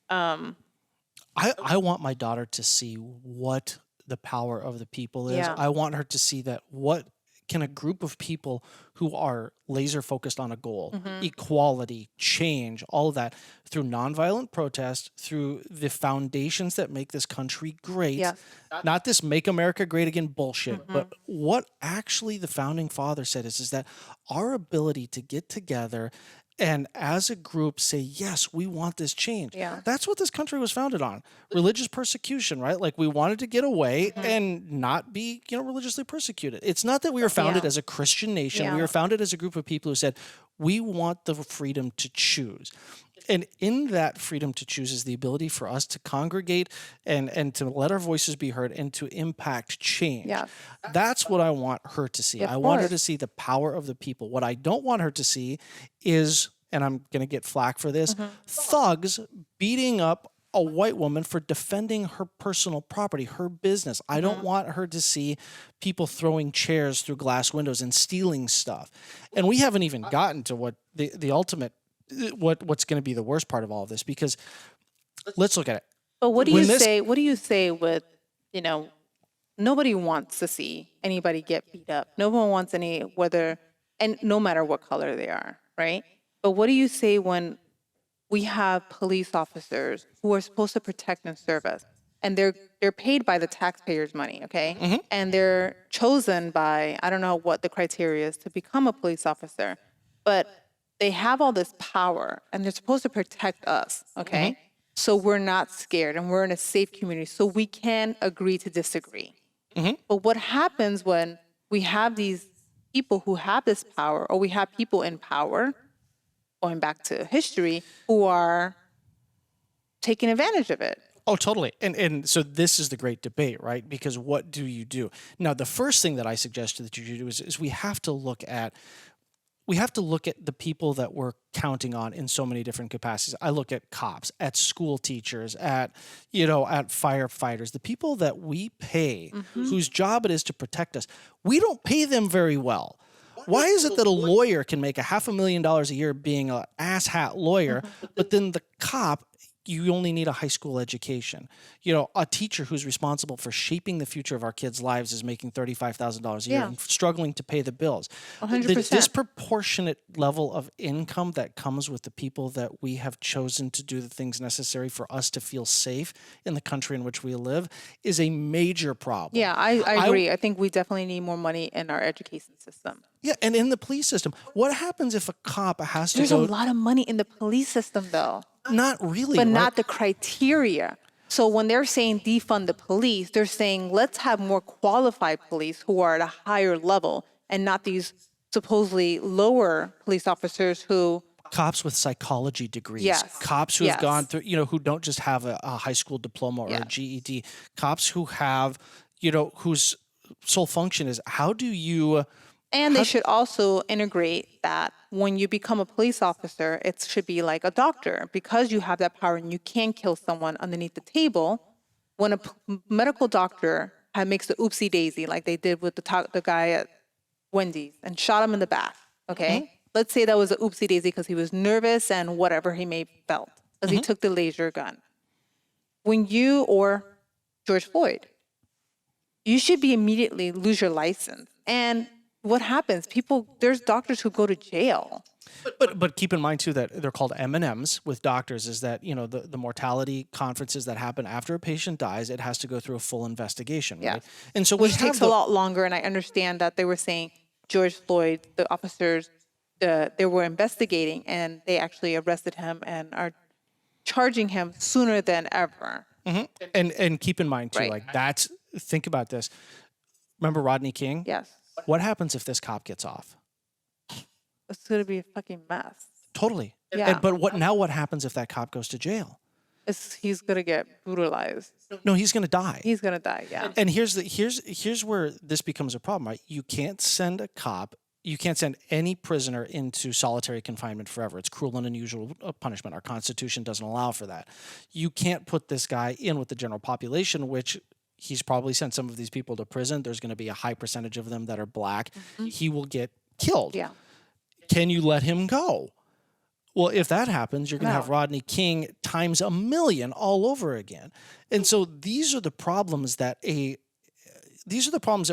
I want my daughter to see what the power of the people is. Yeah. I want her to see that what can a group of people who are laser focused on a goal, equality, change, all of that, through nonviolent protest, through the foundations that make this country great, Yes. not this make America great again bullshit, but what actually the founding father said is that our ability to get together and as a group say, yes, we want this change. Yeah. That's what this country was founded on. Religious persecution, right? Like we wanted to get away and not be, religiously persecuted. It's not that we were founded as a Christian nation. Yeah. We were founded as a group of people who said, we want the freedom to choose. And in that freedom to choose is the ability for us to congregate and to let our voices be heard and to impact change. Yeah. That's what I want her to see. Of I want her course. to see the power of the people. What I don't want her to see is, and I'm going to get flack for this, thugs beating up a white woman for defending her personal property, her business. I don't want her to see people throwing chairs through glass windows and stealing stuff. And we haven't even gotten to what the ultimate, what's going to be the worst part of all of this, because let's look at it. But what do you say? What do you say with, nobody wants to see anybody get beat up. No one wants and no matter what color they are, right? But what do you say when we have police officers who are supposed to protect and serve us, and they're paid by the taxpayers' money, okay? And they're chosen by, I don't know what the criteria is to become a police officer, but they have all this power and they're supposed to protect us, okay? So we're not scared and we're in a safe community, so we can agree to disagree. But what happens when we have these people who have this power, or we have people in power, going back to history, who are taking advantage of it? Oh, totally. And so this is the great debate, right? Because what do you do? Now, the first thing that I suggested that you do is we have to look at the people that we're counting on in so many different capacities. I look at cops, at school teachers, at firefighters, the people that we pay, whose job it is to protect us. We don't pay them very well. Why is it that a lawyer can make $500,000 a year being an asshat lawyer, but then the cop, you only need a high school education? A teacher who's responsible for shaping the future of our kids' lives is making $35,000 a year and struggling to pay the bills. 100%. The disproportionate level of income that comes with the people that we have chosen to do the things necessary for us to feel safe in the country in which we live is a major problem. Yeah, I agree. I think we definitely need more money in our education system. Yeah, and in the police system. What happens if a cop has to There's go... a lot of money in the police system, though. Not really, but right? not the criteria. So when they're saying defund the police, they're saying let's have more qualified police who are at a higher level and not these supposedly lower police officers who... Cops with psychology degrees. Yes. Cops who have gone through, who don't just have a high school diploma or a GED. Cops who have, whose sole function is how do you... And they should also integrate that when you become a police officer, it should be like a doctor. Because you have that power and you can kill someone underneath the table, when a medical doctor makes the oopsie daisy, like they did with the guy at Wendy's and shot him in the back, okay? Let's say that was an oopsie daisy because he was nervous and whatever he may have felt, because he took the laser gun. When you, or George Floyd, you should be immediately lose your license. And what happens? There's doctors who go to jail. But keep in mind too that they're called M&Ms with doctors. Is that the mortality conferences that happen after a patient dies? It has to go through a full investigation, right? And so which takes a lot longer. And I understand that they were saying George Floyd, the officers, they were investigating and they actually arrested him and are charging him sooner than ever. And keep in mind too, Right. Think about this. Remember Rodney King? Yes. What happens if this cop gets off? It's going to be a fucking mess. Totally. Yeah. But what happens if that cop goes to jail? He's going to get brutalized. No, he's going to die. He's going to die, yeah. And here's where this becomes a problem, right? You can't send any prisoner into solitary confinement forever. It's cruel and unusual punishment. Our Constitution doesn't allow for that. You can't put this guy in with the general population, which he's probably sent some of these people to prison. There's going to be a high percentage of them that are black. He will get killed. Yeah. Can you let him go? Well, if that happens, you're going to No. have Rodney King times a million all over again. And so these are the problems that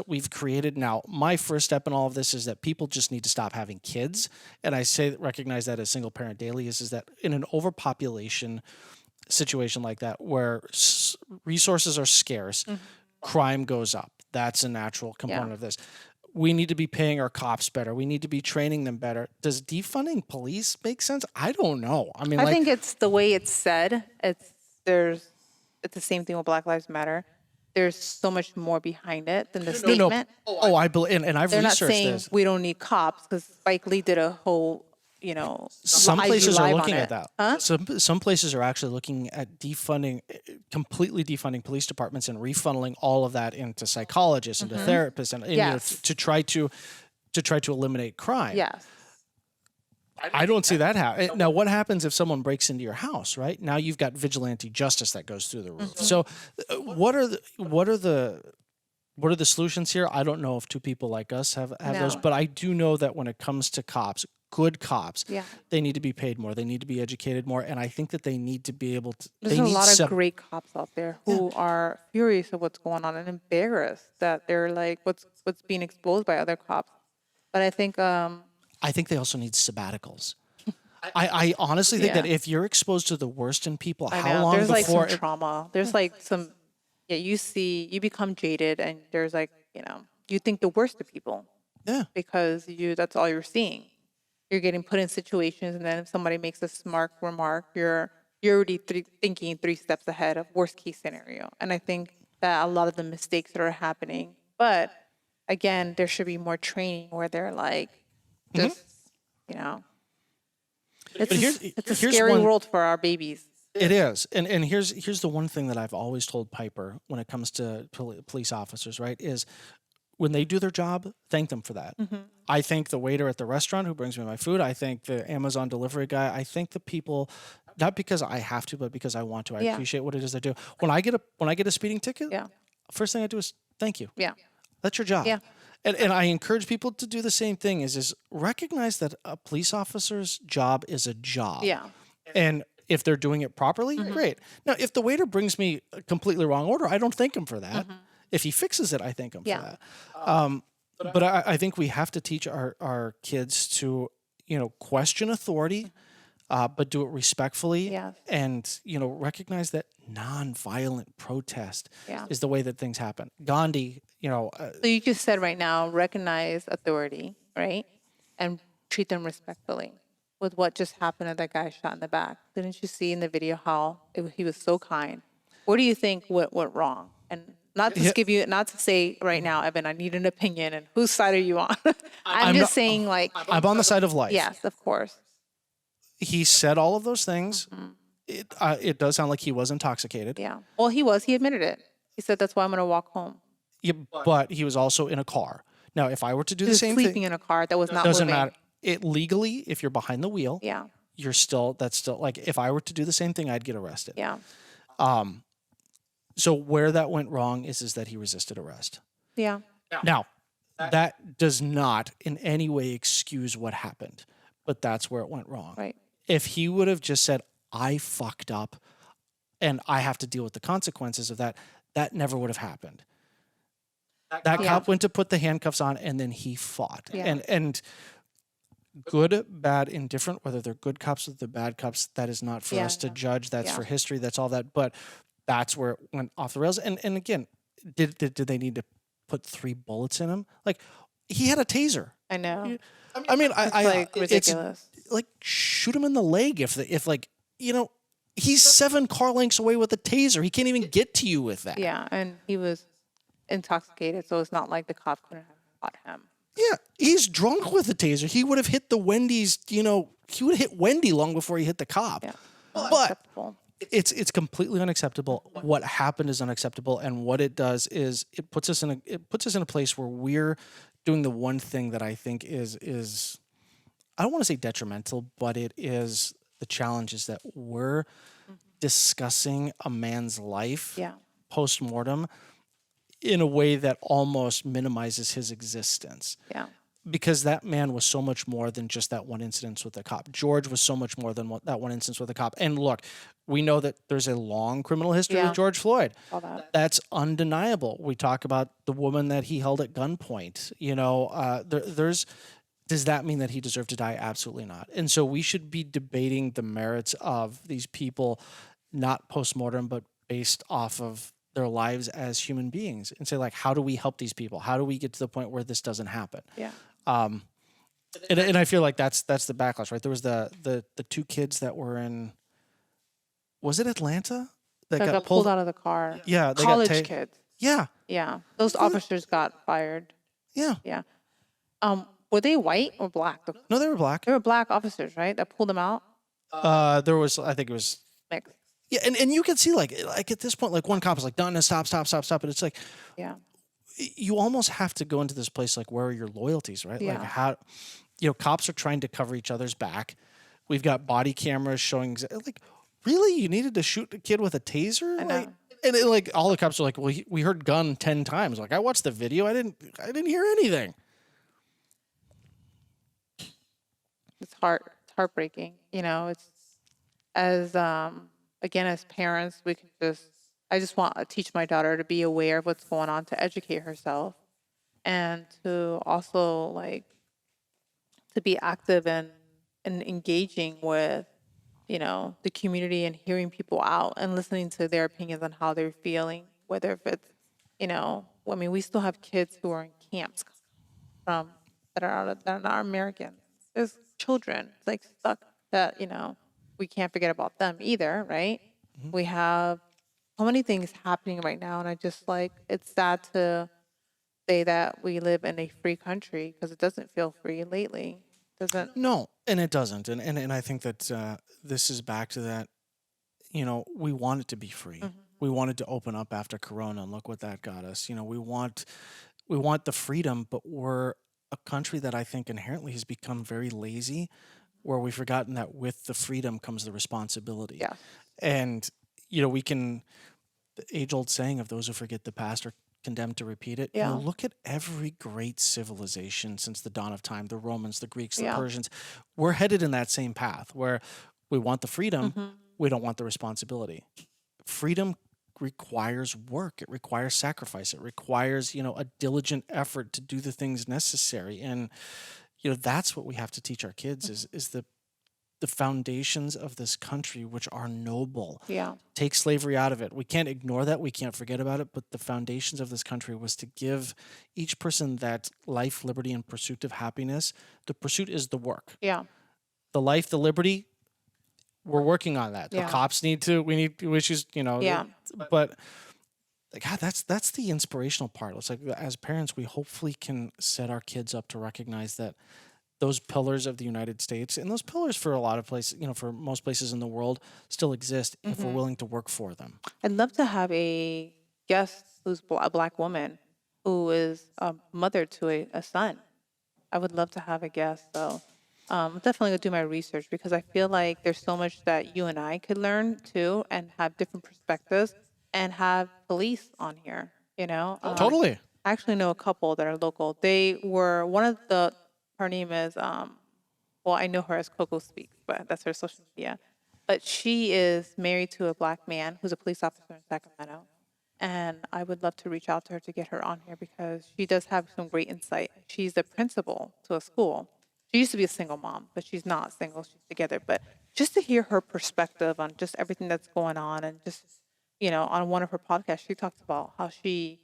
we've created. Now, my first step in all of this is that people just need to stop having kids. And I recognize that as single parent daily is that in an overpopulation situation like that where resources are scarce, crime goes up. That's a natural component of this. we need to be paying our cops better. We need to be training them better. Does defunding police make sense? I don't know. I mean, I like, think it's the way it's said. It's the same thing with Black Lives Matter. There's so much more behind it than the no, statement. oh, I believe, and I've They're not researched saying this. we don't need cops because Spike Lee did a whole, Some IG places are live on looking it. at that. Huh? Some places are actually looking at defunding, completely defunding police departments and refunneling all of that into psychologists, into therapists, and Yes. to try to eliminate crime. Yes. I don't see that happen. Now, what happens if someone breaks into your house? Right now, you've got vigilante justice that goes through the roof. So, what are the solutions here? I don't know if two people like us have those, No. but I do know that when it comes to cops, good cops, Yeah. they need to be paid more. They need to be educated more, and I think that they need to be able to. There's they a need lot some- of great cops out there who are furious of what's going on and embarrassed that they're like, what's being exposed by other cops. But I think, I think they also need sabbaticals. I honestly think Yeah. that if you're exposed to the worst in people, I how know long there's like before? some trauma. There's like some, yeah, you become jaded and there's like, you think the worst of people Yeah. because that's all you're seeing. You're getting put in situations, and then if somebody makes a smart remark, you're already thinking 3 steps ahead of worst case scenario. And I think that a lot of the mistakes that are happening, but again, there should be more training where they're like, just, But here's it's a here's scary one- world for our babies. It is, and here's the one thing that I've always told Piper when it comes to police officers, right? Is when they do their job, thank them for that. I thank the waiter at the restaurant who brings me my food. I thank the Amazon delivery guy. I thank the people, not because I have to, but because I want to. I Yeah. appreciate what it is they do. When I get a speeding ticket, Yeah. first thing I do is thank you. Yeah. That's your job. Yeah. And I encourage people to do the same thing. Is recognize that a police officer's job is a job. Yeah. And if they're doing it properly, great. Now, if the waiter brings me a completely wrong order, I don't thank him for that. If he fixes it, I thank him Yeah. for that. But I think we have to teach our kids to, question authority, but do it respectfully. Yes. And, recognize that nonviolent protest Yeah. is the way that things happen. Gandhi, So you just said right now, recognize authority, right? And treat them respectfully. With what just happened to that guy shot in the back. Didn't you see in the video how he was so kind? What do you think went wrong? And not to say right now, Evan, I need an opinion and whose side are you on? I'm just saying like, I'm on the side of life. yes, of course. He said all of those things. It does sound like he was intoxicated. Yeah. Well, he admitted it. He said, that's why I'm going to walk home. Yeah, but he was also in a car. Now, if I were to do He the was same sleeping thing, in a car that was not doesn't moving. matter. It legally, if you're behind the wheel, Yeah. that's still like if I were to do the same thing, I'd get arrested. Yeah. So where that went wrong is that he resisted arrest. Yeah. Now, that does not in any way excuse what happened, but that's where it went wrong. Right. If he would have just said, I fucked up and I have to deal with the consequences of that, that never would have happened. That Yeah. cop went to put the handcuffs on and then he fought. Yeah. And good, bad, indifferent, whether they're good cops or they're bad cops, that is not for Yeah. us to judge. That's Yeah. for history. That's all that. But that's where it went off the rails. And again, did they need to put 3 bullets in him? Like, he had a taser. I know. I mean, It's like ridiculous. It's like shoot him in the leg if he's 7 car lengths away with a taser. He can't even get to you with that. Yeah. And he was intoxicated. So it's not like the cop couldn't have caught him. Yeah, he's drunk with a taser. He would have hit the Wendy's, he would have hit Wendy long before he hit the cop. Yeah. But Unacceptable. it's completely unacceptable. What happened is unacceptable, and what it does is it puts us in a place where we're doing the one thing that I think is I don't want to say detrimental, but it is the challenge is that we're discussing a man's life Yeah. post-mortem in a way that almost minimizes his existence. Yeah. Because that man was so much more than just that one incident with the cop. George was so much more than that one instance with the cop. And look, we know that there's a long criminal history Yeah. with George Floyd. All that. That's undeniable. We talk about the woman that he held at gunpoint. Does that mean that he deserved to die? Absolutely not. And so we should be debating the merits of these people, not post-mortem, but based off of their lives as human beings and say, like, how do we help these people? How do we get to the point where this doesn't happen? Yeah. And I feel like that's the backlash, right? There was the two kids that were in, was it Atlanta, that That got got pulled pulled? out of the car. Yeah, they got College kids. Yeah, Yeah. Those officers got fired. yeah. Yeah. Were they white or black? No, they were black. They were black officers, right? That pulled them out. There was, I think it was, Mixed. yeah, and you can see like at this point, like one cop is like, no, no, stop, stop, stop, stop, and it's like Yeah. you almost have to go into this place like, where are your loyalties, right? Like, Yeah. how, cops are trying to cover each other's back. We've got body cameras showing, like, really, you needed to shoot a kid with a taser? I know. Like, and it, like, all the cops are like, well, we heard gun 10 times. Like, I watched the video, I didn't hear anything. It's heartbreaking. It's as again, as parents, we can I just want to teach my daughter to be aware of what's going on, to educate herself, and to also to be active and engaging with the community, and hearing people out and listening to their opinions on how they're feeling, whether if it's I mean, we still have kids who are in camps from that are not Americans. There's children like stuck that we can't forget about them either, right? We have so many things happening right now, and I just it's sad to say that we live in a free country, because it doesn't feel free lately. Doesn't. No, and it doesn't. And I think that this is back to that, we want it to be free. We wanted to open up after Corona, and look what that got us. We want the freedom, but we're a country that I think inherently has become very lazy, where we've forgotten that with the freedom comes the responsibility. Yeah. And, we can, the age-old saying of those who forget the past are condemned to repeat it. Yeah. Look at every great civilization since the dawn of time, the Romans, the Greeks, the Yeah. Persians. We're headed in that same path, where we want the freedom, we don't want the responsibility. Freedom requires work, it requires sacrifice, it requires, a diligent effort to do the things necessary. And, that's what we have to teach our kids is the foundations of this country, which are noble. Yeah. Take slavery out of it. We can't ignore that. We can't forget about it. But the foundations of this country was to give each person that life, liberty, and pursuit of happiness. The pursuit is the work. Yeah. The life, the liberty, we're working on that. The Yeah. cops need to, issues, Yeah. But God, that's the inspirational part. It's like, as parents, we hopefully can set our kids up to recognize that those pillars of the United States, and those pillars for a lot of places, for most places in the world, still exist if we're willing to work for them. I'd love to have a guest who's a black woman who is a mother to a son. I would love to have a guest. So I'm definitely going to do my research, because I feel like there's so much that you and I could learn too, and have different perspectives, and have police on here, Totally. I actually know a couple that are local. They were her name is, I know her as Coco Speaks, but that's her social media. But she is married to a black man who's a police officer in Sacramento. And I would love to reach out to her to get her on here, because she does have some great insight. She's the principal to a school. She used to be a single mom, but she's not single. She's together. But just to hear her perspective on just everything that's going on, and just, on one of her podcasts, she talks about how she,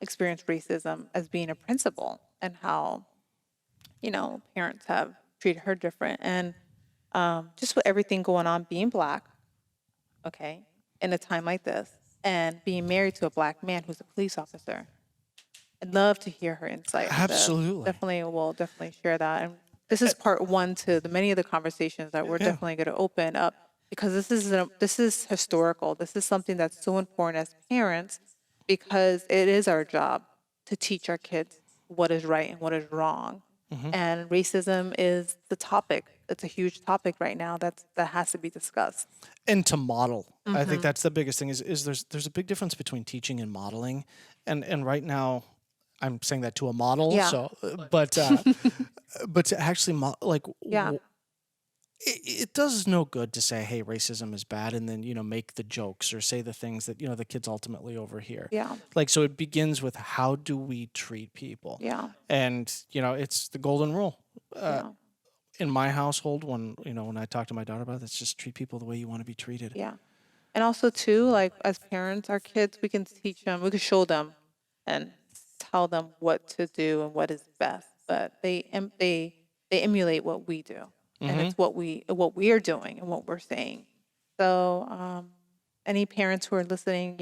experienced racism as being a principal, and how, parents have treated her different. And just with everything going on, being black, okay, in a time like this, and being married to a black man who's a police officer. I'd love to hear her insight. Absolutely. We'll definitely share that. And this is part one to the many of the conversations that we're definitely going to open up, because this is historical. This is something that's so important as parents, because it is our job to teach our kids what is right and what is wrong. And racism is the topic. It's a huge topic right now that has to be discussed. And to model. I think that's the biggest thing is there's a big difference between teaching and modeling. And right now I'm saying that to a model. Yeah. So, but to actually Yeah. it does no good to say, hey, racism is bad, and then, make the jokes or say the things that, the kids ultimately overhear. Yeah. So it begins with, how do we treat people? Yeah. And, it's the golden rule. Yeah. In my household, when I talk to my daughter about it, it's just treat people the way you want to be treated. Yeah. And also too, like as parents, our kids, we can teach them, we can show them and tell them what to do and what is best. But they emulate what we do, and Mm-hmm. it's what we are doing and what we're saying. So any parents who are listening,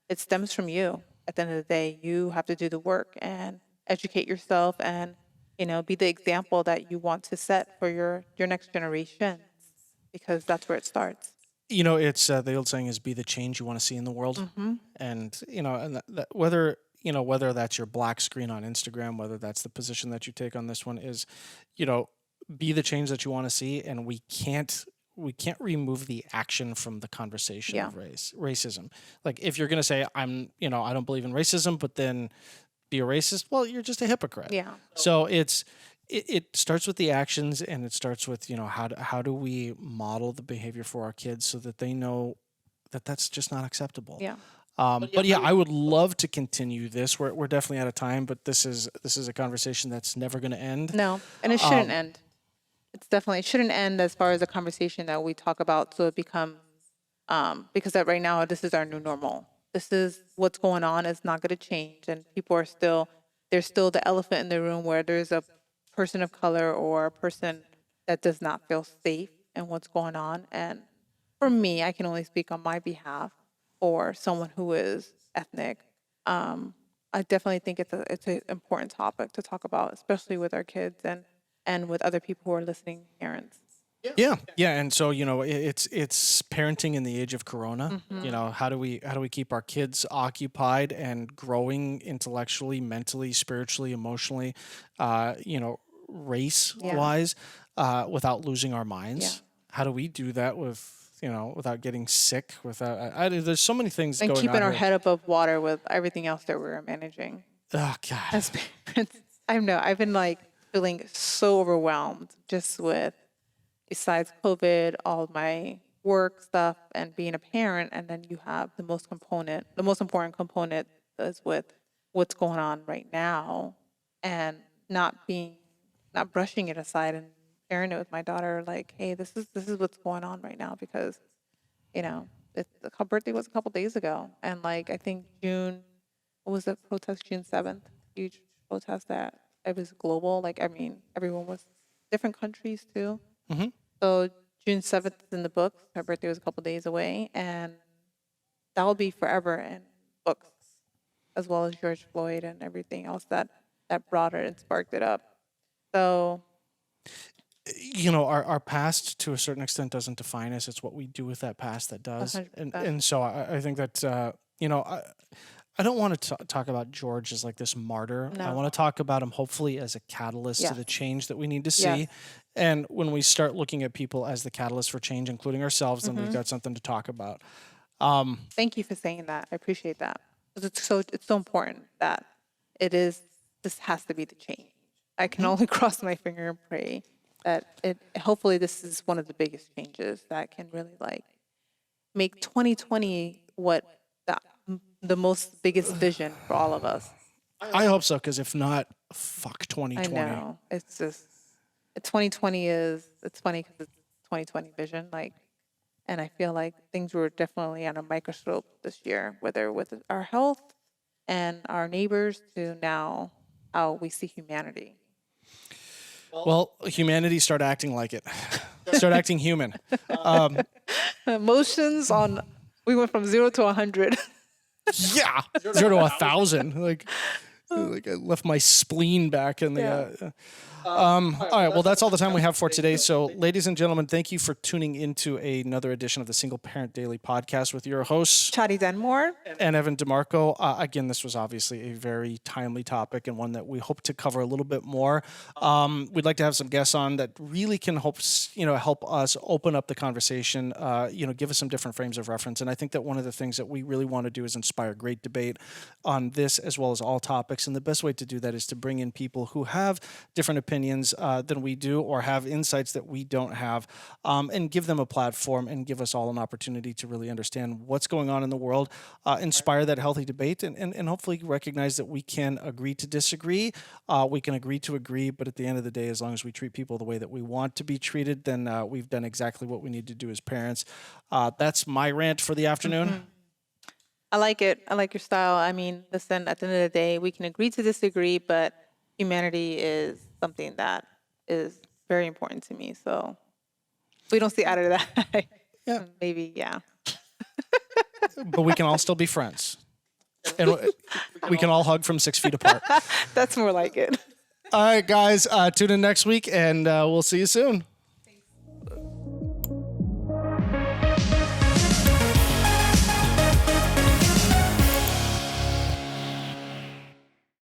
it stems from you. At the end of the day, you have to do the work and educate yourself, and be the example that you want to set for your next generation, because that's where it starts. It's the old saying is be the change you want to see in the world. Mm-hmm. And whether that's your black screen on Instagram, whether that's the position that you take on this one is, you know, be the change that you want to see. And we can't remove the action from the conversation Yeah. of racism. Like if you're going to say, I don't believe in racism, but then be a racist, well, you're just a hypocrite. Yeah. So it starts with the actions, and it starts with how do we model the behavior for our kids so that they know that that's just not acceptable. Yeah. But yeah, I would love to continue this. We're definitely out of time, but this is a conversation that's never going to end. No, and it shouldn't end. It shouldn't end as far as a conversation that we talk about. So it becomes, because that right now, this is our new normal. This is what's going on. It's not going to change. And there's still the elephant in the room where there's a person of color or a person that does not feel safe in what's going on. And for me, I can only speak on my behalf, or someone who is ethnic. I definitely think it's an important topic to talk about, especially with our kids and with other people who are listening, parents. Yeah, and so it's parenting in the age of Corona. How do we keep our kids occupied and growing intellectually, mentally, spiritually, emotionally, race wise, without losing our minds? Yeah. How do we do that without getting sick? There's so many things And going keeping on our here. head above water with everything else that we're managing Oh God. as parents. I know I've been like feeling so overwhelmed just with, besides COVID, all of my work stuff and being a parent, and then you have the most important component is with what's going on right now, and not brushing it aside and sharing it with my daughter, like, hey, this is what's going on right now, because her birthday was a couple days ago, and like I think what was the protest, June 7th, huge protest that it was global. Like, I mean, everyone was different countries too. Mm-hmm. So June 7th is in the books. Her birthday was a couple days away, and that will be forever in books, as well as George Floyd and everything else that brought it and sparked it up. So our past to a certain extent doesn't define us. It's what we do with that past that does. 100%. And so I think that I don't want to talk about George as like this martyr. I No. want to talk about him hopefully as a catalyst to Yes. the change that we need to see. Yes. And when we start looking at people as the catalyst for change, including ourselves, then we've got something to talk about. Thank you for saying that. I appreciate that. 'Cause it's so important that this has to be the change. I can only cross my finger and pray that hopefully this is one of the biggest changes that can really like make 2020 what the most biggest vision for all of us. I hope so, because if not, fuck I 2020. know. It's just 2020 it's funny because it's 2020 vision, like, and I feel like things were definitely on a microscope this year, whether with our health and our neighbors to now how we see humanity. Well, humanity start acting like it. Start acting human. Emotions we went from 0 to 100. Yeah, 0 to 1,000. Like I left my spleen back in the. Yeah. All right, well, that's all the time we have for today. So, ladies and gentlemen, thank you for tuning into another edition of the Single Parent Daily Podcast with your hosts, Chady Dunmore. and Evan DeMarco. Again, this was obviously a very timely topic and one that we hope to cover a little bit more. We'd like to have some guests on that really can help us open up the conversation, give us some different frames of reference. And I think that one of the things that we really want to do is inspire great debate on this as well as all topics. topics. And the best way to do that is to bring in people who have different opinions than we do, or have insights that we don't have, and give them a platform and give us all an opportunity to really understand what's going on in the world, inspire that healthy debate, and hopefully recognize that we can agree to disagree. We can agree to agree, but at the end of the day, as long as we treat people the way that we want to be treated, then we've done exactly what we need to do as parents. That's my rant for the afternoon. I like it. I like your style. I mean, listen, at the end of the day, we can agree to disagree, but humanity is something that is very important to me. So if we don't see eye to that, Yeah. maybe, yeah. But we can all still be friends. And we can all hug from 6 feet apart. That's more like it. All right, guys, tune in next week, and we'll see you soon.